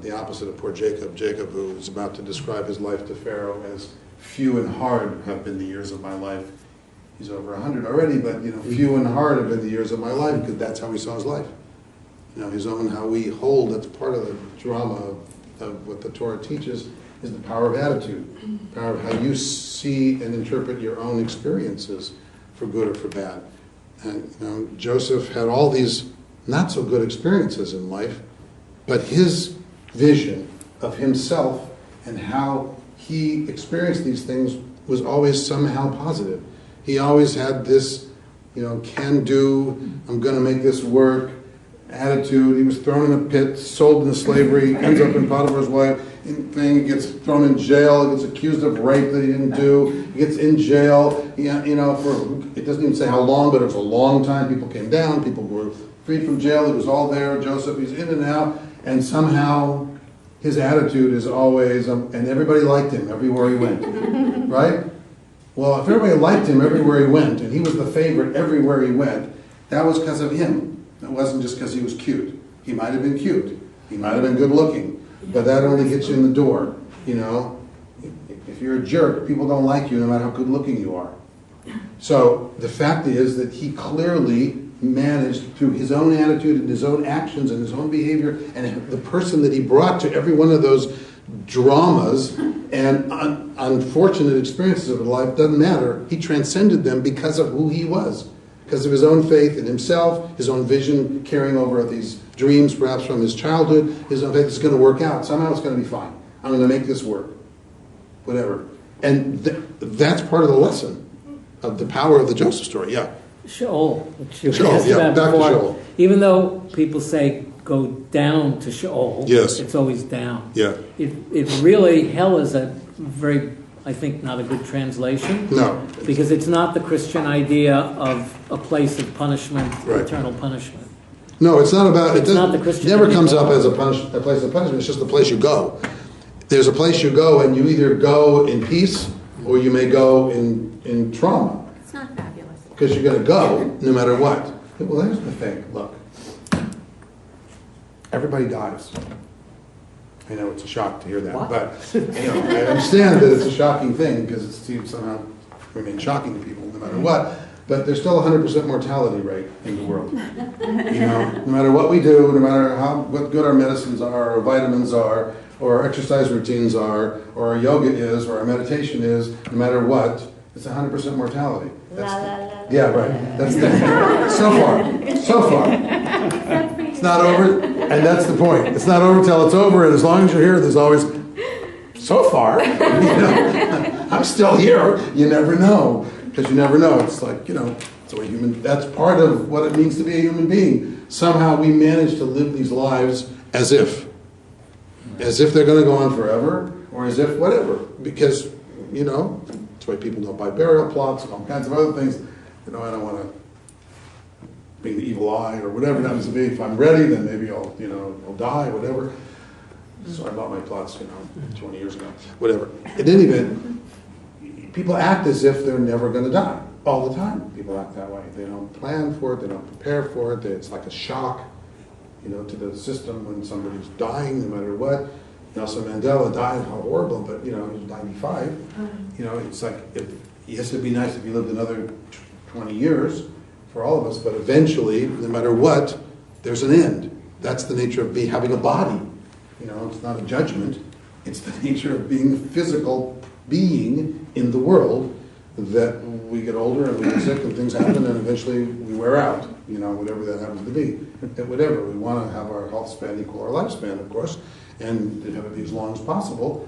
The opposite of poor Jacob, who is about to describe his life to Pharaoh as few and hard have been the years of my life. He's over 100 already, but few and hard have been the years of my life, because that's how he saw his life. His own, how we hold, that's part of the drama of what the Torah teaches, is the power of attitude, the power of how you see and interpret your own experiences, for good or for bad. And Joseph had all these not so good experiences in life, but his vision of himself and how he experienced these things was always somehow positive. He always had this, can do, I'm going to make this work attitude. He was thrown in a pit, sold into slavery, ends up in Potiphar's wife, he gets thrown in jail, he gets accused of rape that he didn't do, he gets in jail, for, it doesn't even say how long, but it was a long time. People came down, people were freed from jail, it was all there. Joseph, he's in and out, and somehow his attitude is always, and everybody liked him everywhere he went, right? Well, if everybody liked him everywhere he went, and he was the favorite everywhere he went, that was because of him. It wasn't just because he was cute. He might have been cute. He might have been good looking, but that only gets you in the door, If you're a jerk, people don't like you no matter how good looking you are. So the fact is that he clearly managed, through his own attitude and his own actions and his own behavior and the person that he brought to every one of those dramas and unfortunate experiences of life, doesn't matter. He transcended them because of who he was, because of his own faith in himself, his own vision carrying over these dreams perhaps from his childhood. His own faith is going to work out. Somehow it's going to be fine. I'm going to make this work. Whatever. And that's part of the lesson of the power of the Joseph story. Yeah. Sheol, which you Sheol, asked yeah, about back to before. Sheol. Even though people say go down to Sheol, Yes. it's always down. Yeah. It really, hell is a very, I think, not a good translation. No. Because it's not the Christian idea of a place of punishment, Right. eternal punishment. No, it's not about, It's not the Christian it never idea. comes up as a place of punishment. It's just the place you go. There's a place you go, and you either go in peace or you may go in trauma. It's not fabulous. Because you're going to go no matter what. Well, there's the thing. Look, everybody dies. I know it's a shock to hear that, but I understand that it's a shocking thing because it seems somehow remain shocking to people no matter what. But there's still a 100% mortality rate in the world. No matter what we do, no matter what good our medicines are, or vitamins are, or our exercise routines are, or our yoga is, or our meditation is, no matter what, it's 100% mortality. Yeah, right. That's so far. It's not over, and that's the point. It's not over till it's over, and as long as you're here, there's always, so far, I'm still here. You never know, because you never know. It's like, it's a that's part of what it means to be a human being. Somehow we manage to live these lives as if they're going to go on forever, or as if whatever, because, that's why people don't buy burial plots and all kinds of other things. I don't want to be the evil eye or whatever it happens to be. If I'm ready, then maybe I'll die, whatever. So I bought my plots, 20 years ago, whatever. In any event, people act as if they're never going to die all the time. People act that way. They don't plan for it. They don't prepare for it. It's like a shock, to the system when somebody's dying, no matter what. Nelson Mandela died, how horrible, but, he was 95. It's like, yes, it'd be nice if you lived another 20 years for all of us, but eventually, no matter what, there's an end. That's the nature of having a body. It's not a judgment. It's the nature of being a physical being in the world, that we get older and we get sick and things happen and eventually we wear out, whatever that happens to be. Whatever. We want to have our health span equal our lifespan, of course, and have it be as long as possible,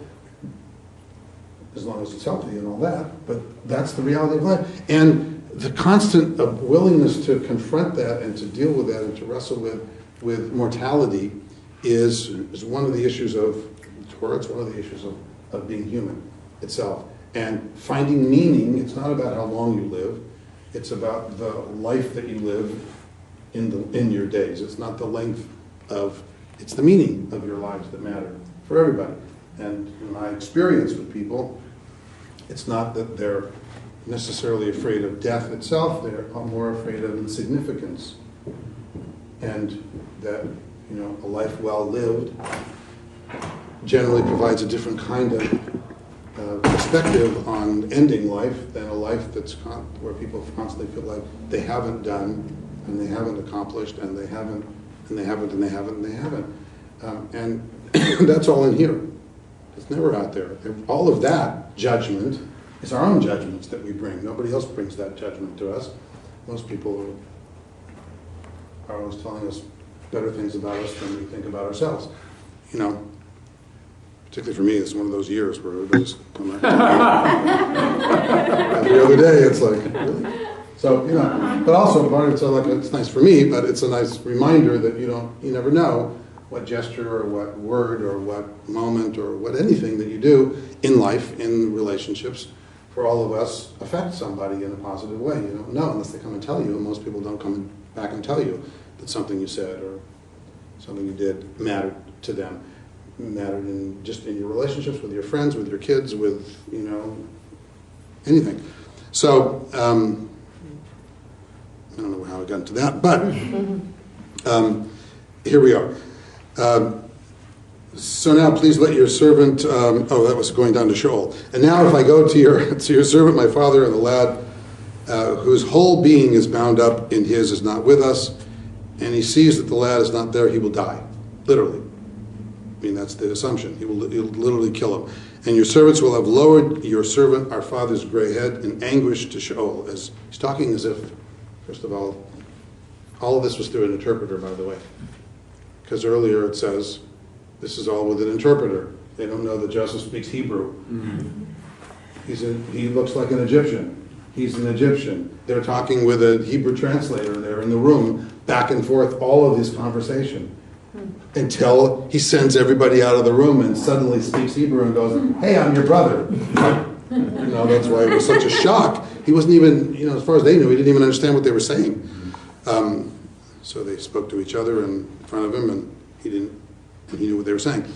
as long as it's healthy and all that. But that's the reality of life. And the constant willingness to confront that and to deal with that and to wrestle with mortality is one of the issues of Torah. It's one of the issues of being human itself. And finding meaning, it's not about how long you live, it's about the life that you live in your days. It's not the length it's the meaning of your lives that matter for everybody. And in my experience with people, it's not that they're necessarily afraid of death itself, they're more afraid of insignificance. And that, a life well lived generally provides a different kind of perspective on ending life than a life that's where people constantly feel like they haven't done and they haven't accomplished and they haven't and they haven't and they haven't and they haven't. And that's all in here. It's never out there. All of that judgment is our own judgments that we bring. Nobody else brings that judgment to us. Most people are always telling us better things about us than we think about ourselves. Particularly for me, it's one of those years where everybody's coming out. Every other day, it's like, really? So, but also part of it's nice for me, but it's a nice reminder that you never know what gesture or what word or what moment or what anything that you do in life, in relationships, for all of us, affect somebody in a positive way. You don't know unless they come and tell you, and most people don't come back and tell you that something you said or something you did mattered to them. Mattered in your relationships with your friends, with your kids, with anything. So I don't know how I got into that, but here we are. So now please let your servant. That was going down to Sheol. And now if I go to your servant, my father, and the lad whose whole being is bound up in his is not with us, and he sees that the lad is not there, he will die, literally. That's the assumption. He'll literally kill him. And your servants will have lowered your servant, our father's gray head, in anguish to Sheol. As he's talking as if, first of all of this was through an interpreter, by the way. Because earlier it says, this is all with an interpreter. They don't know that Joseph speaks Hebrew. Mm-hmm. He looks like an Egyptian. He's an Egyptian. They're talking with a Hebrew translator there in the room, back and forth, all of this conversation. Until he sends everybody out of the room and suddenly speaks Hebrew and goes, hey, I'm your brother. That's why it was such a shock. He wasn't even, as far as they knew, he didn't even understand what they were saying. So they spoke to each other in front of him, and he knew what they were saying.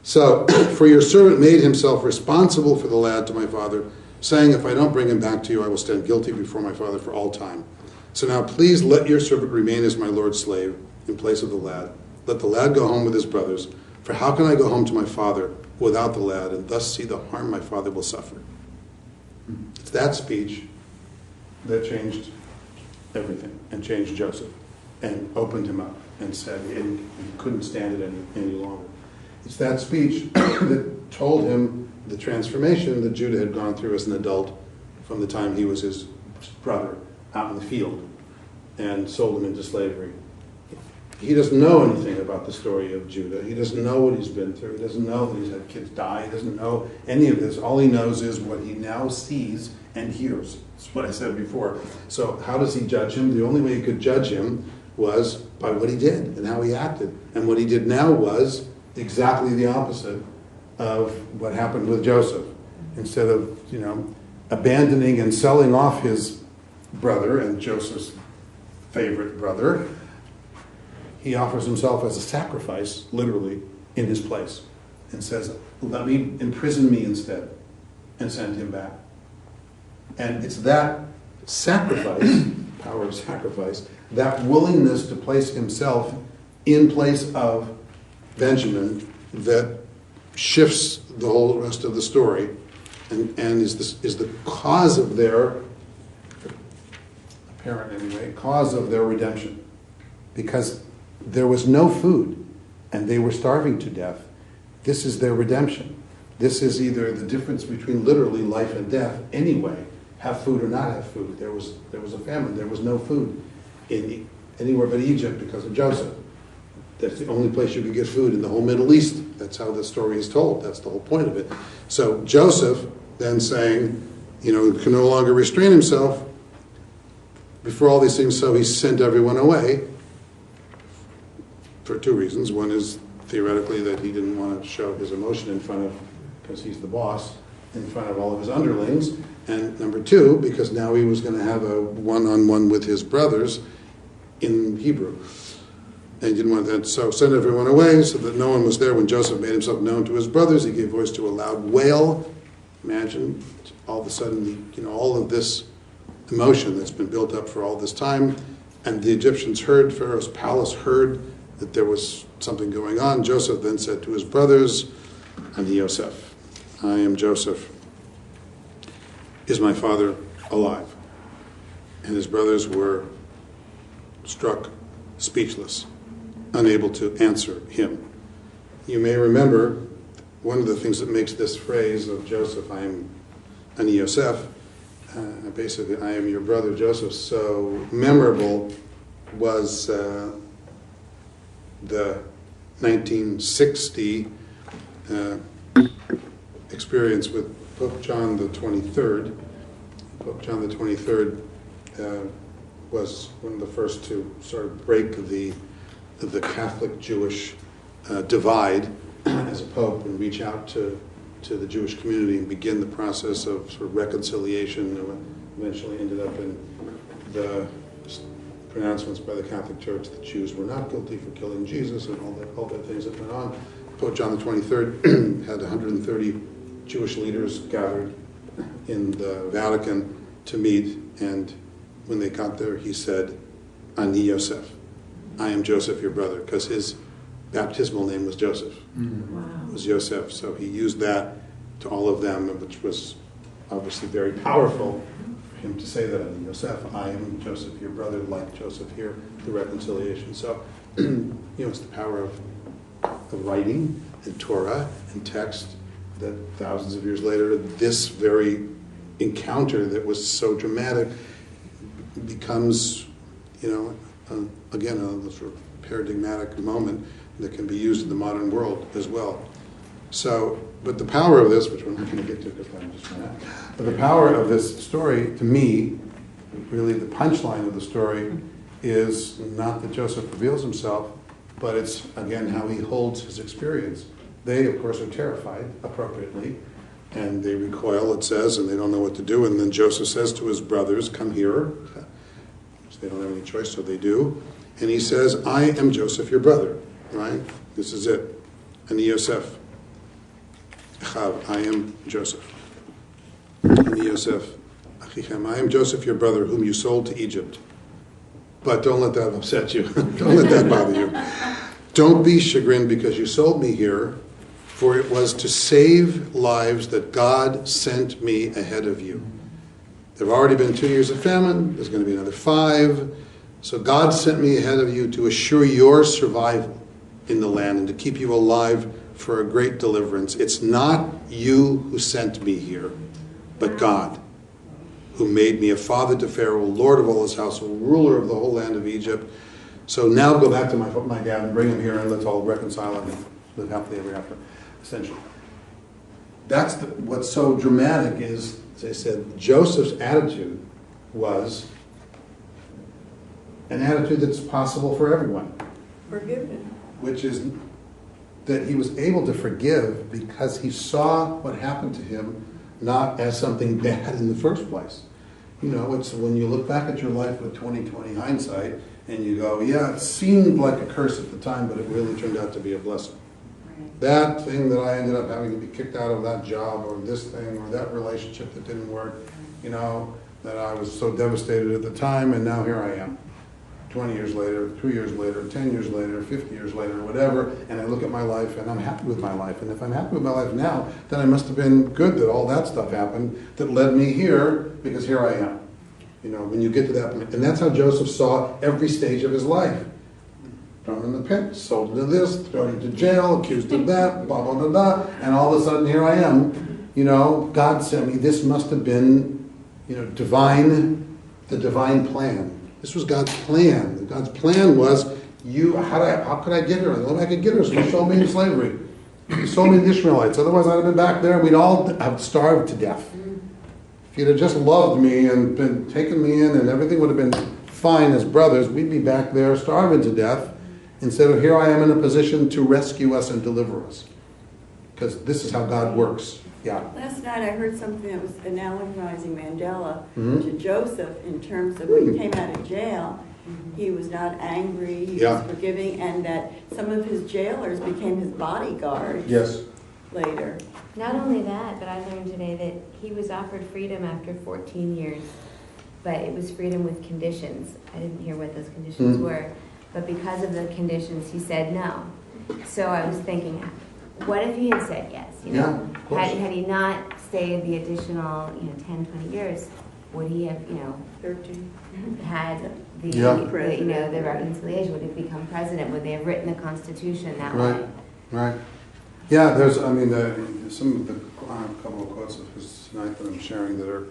So, for your servant made himself responsible for the lad to my father, saying, if I don't bring him back to you, I will stand guilty before my father for all time. So now please let your servant remain as my lord's slave in place of the lad. Let the lad go home with his brothers, for how can I go home to my father without the lad and thus see the harm my father will suffer? It's that speech that changed everything and changed Joseph and opened him up and said he couldn't stand it any longer. It's that speech that told him the transformation that Judah had gone through as an adult from the time he was his brother out in the field and sold him into slavery. He doesn't know anything about the story of Judah. He doesn't know what he's been through. He doesn't know that he's had kids die. He doesn't know any of this. All he knows is what he now sees and hears. That's what I said before. So how does he judge him? The only way he could judge him was by what he did and how he acted. And what he did now was exactly the opposite of what happened with Joseph. Instead of, abandoning and selling off his brother and Joseph's favorite brother, he offers himself as a sacrifice, literally, in his place, and says, let me imprison me instead, and send him back. And it's that sacrifice, power of sacrifice, that willingness to place himself in place of Benjamin that shifts the whole rest of the story and is the cause of their, apparent anyway, cause of their redemption. Because there was no food and they were starving to death. This is their redemption. This is either the difference between literally life and death anyway, have food or not have food. There was a famine. There was no food in anywhere but Egypt because of Joseph. That's the only place you could get food in the whole Middle East. That's how the story is told. That's the whole point of it. So Joseph then saying, can no longer restrain himself before all these things, so he sent everyone away for two reasons. One is theoretically that he didn't want to show his emotion in front of, because he's the boss, in front of all of his underlings. And number two, because now he was going to have a one-on-one with his brothers in Hebrew. And he didn't want that, so sent everyone away so that no one was there. When Joseph made himself known to his brothers, he gave voice to a loud wail. Imagine all of a sudden, all of this emotion that's been built up for all this time. And the Egyptians heard, Pharaoh's palace heard that there was something going on. Joseph then said to his brothers, Ani Yosef, I am Joseph. Is my father alive? And his brothers were struck speechless, unable to answer him. You may remember one of the things that makes this phrase of Joseph, I am Ani Yosef, basically I am your brother Joseph, so memorable was the 1960 experience with Pope John the 23rd. Pope John the 23rd was one of the first to sort of break the Catholic-Jewish divide as a pope and reach out to the Jewish community and begin the process of sort of reconciliation, and eventually ended up in the pronouncements by the Catholic Church that Jews were not guilty for killing Jesus and all the things that went on. Pope John the 23rd had 130 Jewish leaders gathered in the Vatican to meet, and when they got there, he said, Ani Yosef, I am Joseph, your brother, because his baptismal name was Joseph. Wow. It was Yosef, so he used that to all of them, which was obviously very powerful for him to say that, Ani Yosef, I am Joseph, your brother, like Joseph here, the reconciliation. So, it's the power of writing and Torah and text that thousands of years later, this very encounter that was so dramatic becomes, again, a sort of paradigmatic moment that can be used in the modern world as well. So, but the power of this, which we're not going to get to because I'm just running out, but the power of this story, to me, really the punchline of the story is not that Joseph reveals himself, but it's, again, how he holds his experience. They, of course, are terrified, appropriately, and they recoil, it says, and they don't know what to do. And then Joseph says to his brothers, come here. So they don't have any choice, so they do. And he says, I am Joseph, your brother, right? This is it. Ani Yosef. I am Joseph. Ani Yosef. Achichem. I am Joseph, your brother, whom you sold to Egypt. But don't let that upset you. Don't let that bother you. Don't be chagrined because you sold me here, for it was to save lives that God sent me ahead of you. There have already been 2 years of famine. There's going to be another 5. So God sent me ahead of you to assure your survival in the land and to keep you alive for a great deliverance. It's not you who sent me here, but God, who made me a father to Pharaoh, Lord of all his household, ruler of the whole land of Egypt. So now go back to my dad and bring him here, and let's all reconcile and live happily ever after, essentially. That's what's so dramatic is, as I said, Joseph's attitude was an attitude that's possible for everyone. Forgiveness. Which is that he was able to forgive because he saw what happened to him not as something bad in the first place. You know, it's when you look back at your life with 20/20 hindsight and you go, yeah, it seemed like a curse at the time, but it really turned out to be a blessing. That thing that I ended up having to be kicked out of that job, or this thing, or that relationship that didn't work, you know, that I was so devastated at the time, and now here I am. 20 years later, 2 years later, 10 years later, 50 years later, whatever, and I look at my life and I'm happy with my life. And if I'm happy with my life now, then I must have been good that all that stuff happened that led me here, because here I am. You know, when you get to that point. And that's how Joseph saw every stage of his life. Thrown in the pit, sold into this, thrown into jail, accused of that, blah, blah, blah, blah. And all of a sudden, here I am. You know, God sent me. This must have been, you know, the divine plan. This was God's plan. God's plan was, how could I get her? The only way I could get her is you sold me in slavery. You sold me to the Ishmaelites. Otherwise, I'd have been back there and we'd all have starved to death. If you'd have just loved me and been taken me in and everything would have been fine as brothers, we'd be back there starving to death. Instead of here I am in a position to rescue us and deliver us. Because this is how God works. Yeah. Last night I heard something that was analogizing Mandela to Joseph in terms of when he came out of jail, he was not angry, he was forgiving, and that some of his jailers became his bodyguards later. Not only that, but I learned today that he was offered freedom after 14 years, but it was freedom with conditions. I didn't hear what those conditions were, but because of the conditions, he said no. So I was thinking, what if he had said yes? You know, had he not stayed the additional 10, 20 years, would he have 13 had the reconciliation? Would he have become president? Would they have written the Constitution that way? Right. Yeah. There's some of the couple of quotes of his tonight that I'm sharing that are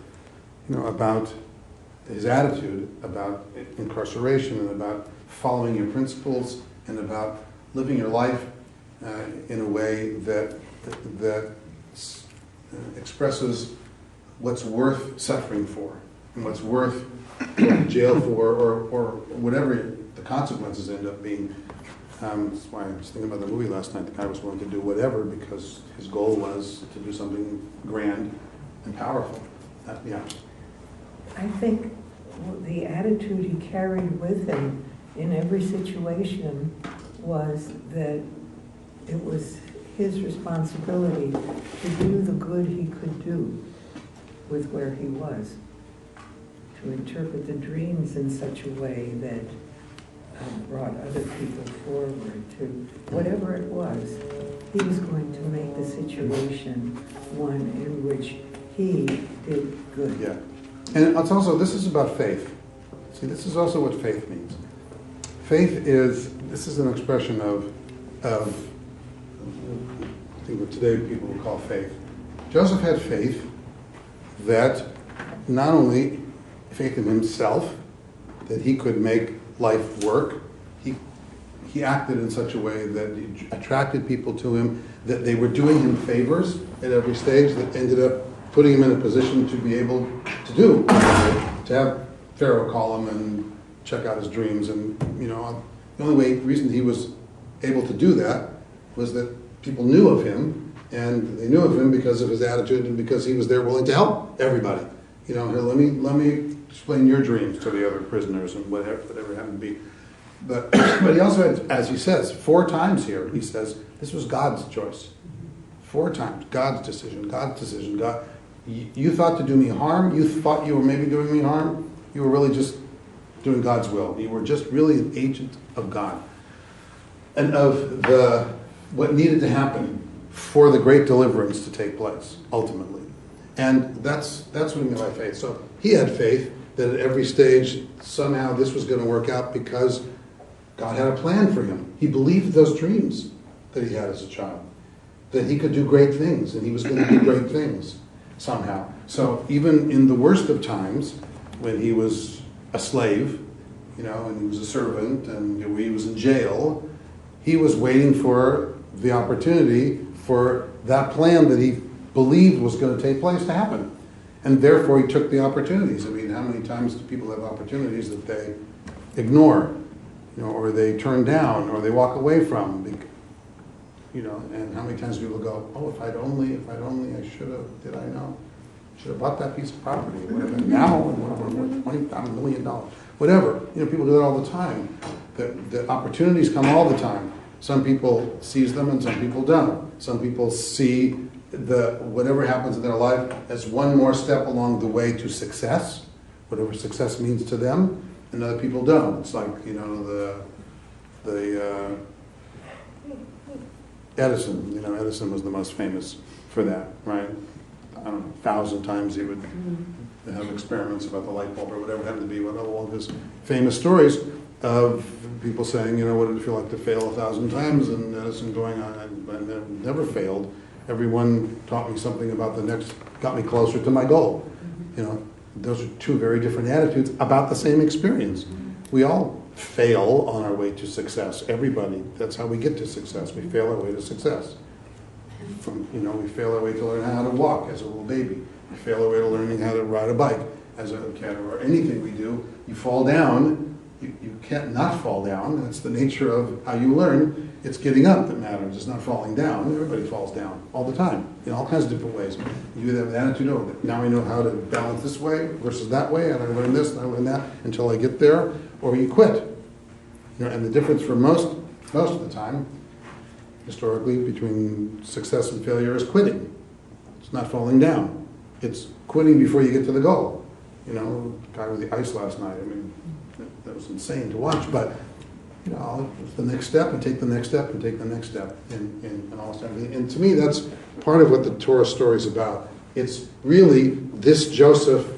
about his attitude about incarceration and about following your principles and about living your life in a way that expresses what's worth suffering for and what's worth going to jail for or whatever the consequences end up being. That's why I was thinking about the movie last night. The guy was willing to do whatever because his goal was to do something grand and powerful. I think the attitude he carried with him in every situation was that it was his responsibility to do the good he could do with where he was, to interpret the dreams in such a way that brought other people forward, to whatever it was. He was going to make the situation one in which he did good. Yeah. And it's also, this is about faith. See, this is also what faith means. Faith this is an expression of I think what today people would call faith. Joseph had faith that not only faith in himself, that he could make life work, he acted in such a way that he attracted people to him, that they were doing him favors at every stage that ended up putting him in a position to be able to do, to have Pharaoh call him and check out his dreams. And, the only reason he was able to do that was that people knew of him, and they knew of him because of his attitude and because he was there willing to help everybody. Here, let me explain your dreams to the other prisoners and whatever happened to be. But he also had, as he says, 4 times here, he says, this was God's choice. 4 times, God's decision. God, you thought to do me harm, you thought you were maybe doing me harm, you were really just doing God's will. You were just really an agent of God. And of what needed to happen for the great deliverance to take place, ultimately. And that's what he meant by faith. So he had faith that at every stage, somehow this was going to work out because God had a plan for him. He believed those dreams that he had as a child. that he could do great things, and he was going to do great things somehow. So even in the worst of times, when he was a slave, and he was a servant, and he was in jail, he was waiting for the opportunity for that plan that he believed was going to take place to happen. And therefore he took the opportunities. I mean, how many times do people have opportunities that they ignore, or they turn down, or they walk away from, and how many times people go, oh, if I'd only, I should have, did I know? Should have bought that piece of property, whatever, now, $20 million, whatever. People do that all the time. The opportunities come all the time. Some people seize them and some people don't. Some people see whatever happens in their life as one more step along the way to success, whatever success means to them, and other people don't. It's like, the Edison, Edison was the most famous for that, right? I don't know, 1,000 times he would have experiments about the light bulb or whatever it happened to be, one of his famous stories of people saying, what did it feel like to fail 1,000 times? And Edison going on, I never failed. Everyone taught me something about the next, got me closer to my goal. Those are two very different attitudes about the same experience. We all fail on our way to success. Everybody, that's how we get to success. We fail our way to success. We fail our way to learn how to walk as a little baby. We fail our way to learning how to ride a bike as a kid, or anything we do. You fall down. You can't not fall down. That's the nature of how you learn. It's getting up that matters. It's not falling down. Everybody falls down all the time in all kinds of different ways. You either have an attitude, now I know how to balance this way versus that way, and I learn this and I learn that until I get there, or you quit. And the difference for most of the time, historically, between success and failure is quitting. It's not falling down. It's quitting before you get to the goal. The guy with the ice last night, that was insane to watch, but it's the next step, and take the next step, and take the next step, and all this everything. And to me, that's part of what the Torah story is about. It's really this Joseph.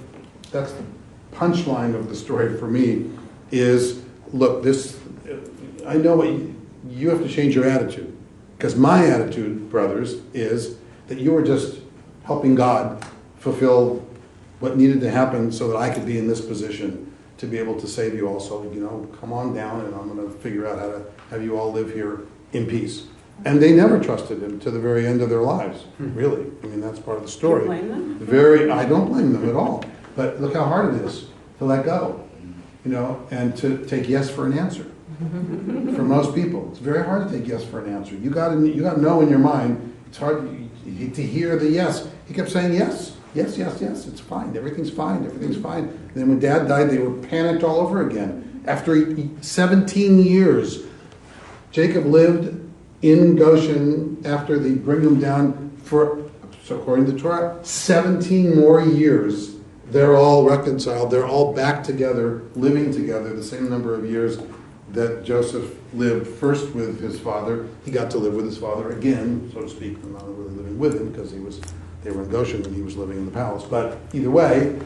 That's the punchline of the story for me. Is look, this. I know what you have to change your attitude, because my attitude, brothers, is that you were just helping God fulfill what needed to happen so that I could be in this position to be able to save you all. So, come on down, and I'm going to figure out how to have you all live here in peace. And they never trusted him to the very end of their lives, really. That's part of the story. You blame them? I don't blame them at all. But look how hard it is to let go, and to take yes for an answer. For most people, it's very hard to take yes for an answer. You got to know in your mind. It's hard to hear the yes. He kept saying yes. Yes, it's fine. Everything's fine. And then when Dad died, they were panicked all over again. After 17 years, Jacob lived in Goshen after they bring him down for, so according to Torah, 17 more years. They're all reconciled. They're all back together, living together, the same number of years that Joseph lived first with his father. He got to live with his father again, so to speak, not really living with him, because they were in Goshen and he was living in the palace. But either way,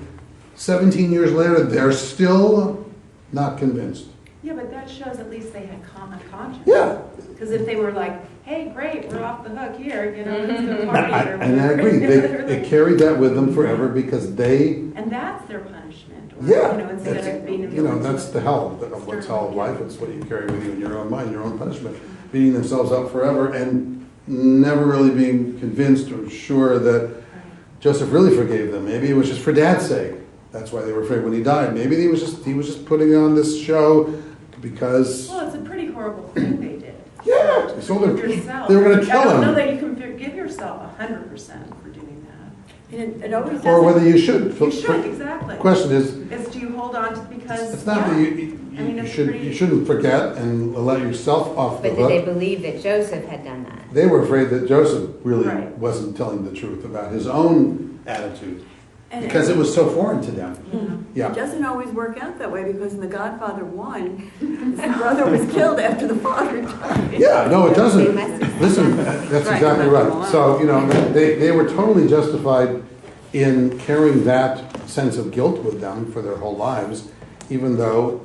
17 years later, they're still not convinced. Yeah, but that shows at least they had common conscience. Yeah. Because if they were like, hey, great, we're off the hook here, let's go party. And I agree. They carried that with them forever because they... And that's their punishment. Or, Yeah. Instead of being... that's the hell of what's hell of life. It's what you carry with you in your own mind, your own punishment. Beating themselves up forever and never really being convinced or sure that Joseph really forgave them. Maybe it was just for Dad's sake. That's why they were afraid when he died. Maybe he was just putting on this show because... Well, it's a pretty horrible thing they did. Yeah. So they were going to kill him. I don't know that you can forgive yourself 100% for doing that. And it always Or whether you should. You should, exactly. The question is do you hold on to because... It's not that you shouldn't forget and let yourself off the But hook. did they believe that Joseph had done that? They were afraid that Joseph really Right. wasn't telling the truth about his own attitude because it was so foreign to them. It doesn't always work out that way, because in The Godfather 1, his brother was killed after the father died. Yeah, no, it doesn't. Message. Listen, that's exactly right. So, they were totally justified in carrying that sense of guilt with them for their whole lives, even though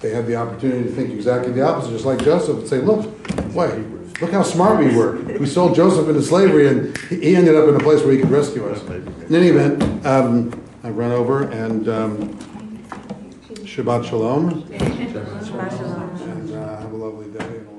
they had the opportunity to think exactly the opposite, just like Joseph would say, look, wait, look how smart we were. We sold Joseph into slavery, and he ended up in a place where he could rescue us. In any event, I've run over, and Shabbat Shalom. Shabbat shalom. And have a lovely day. And a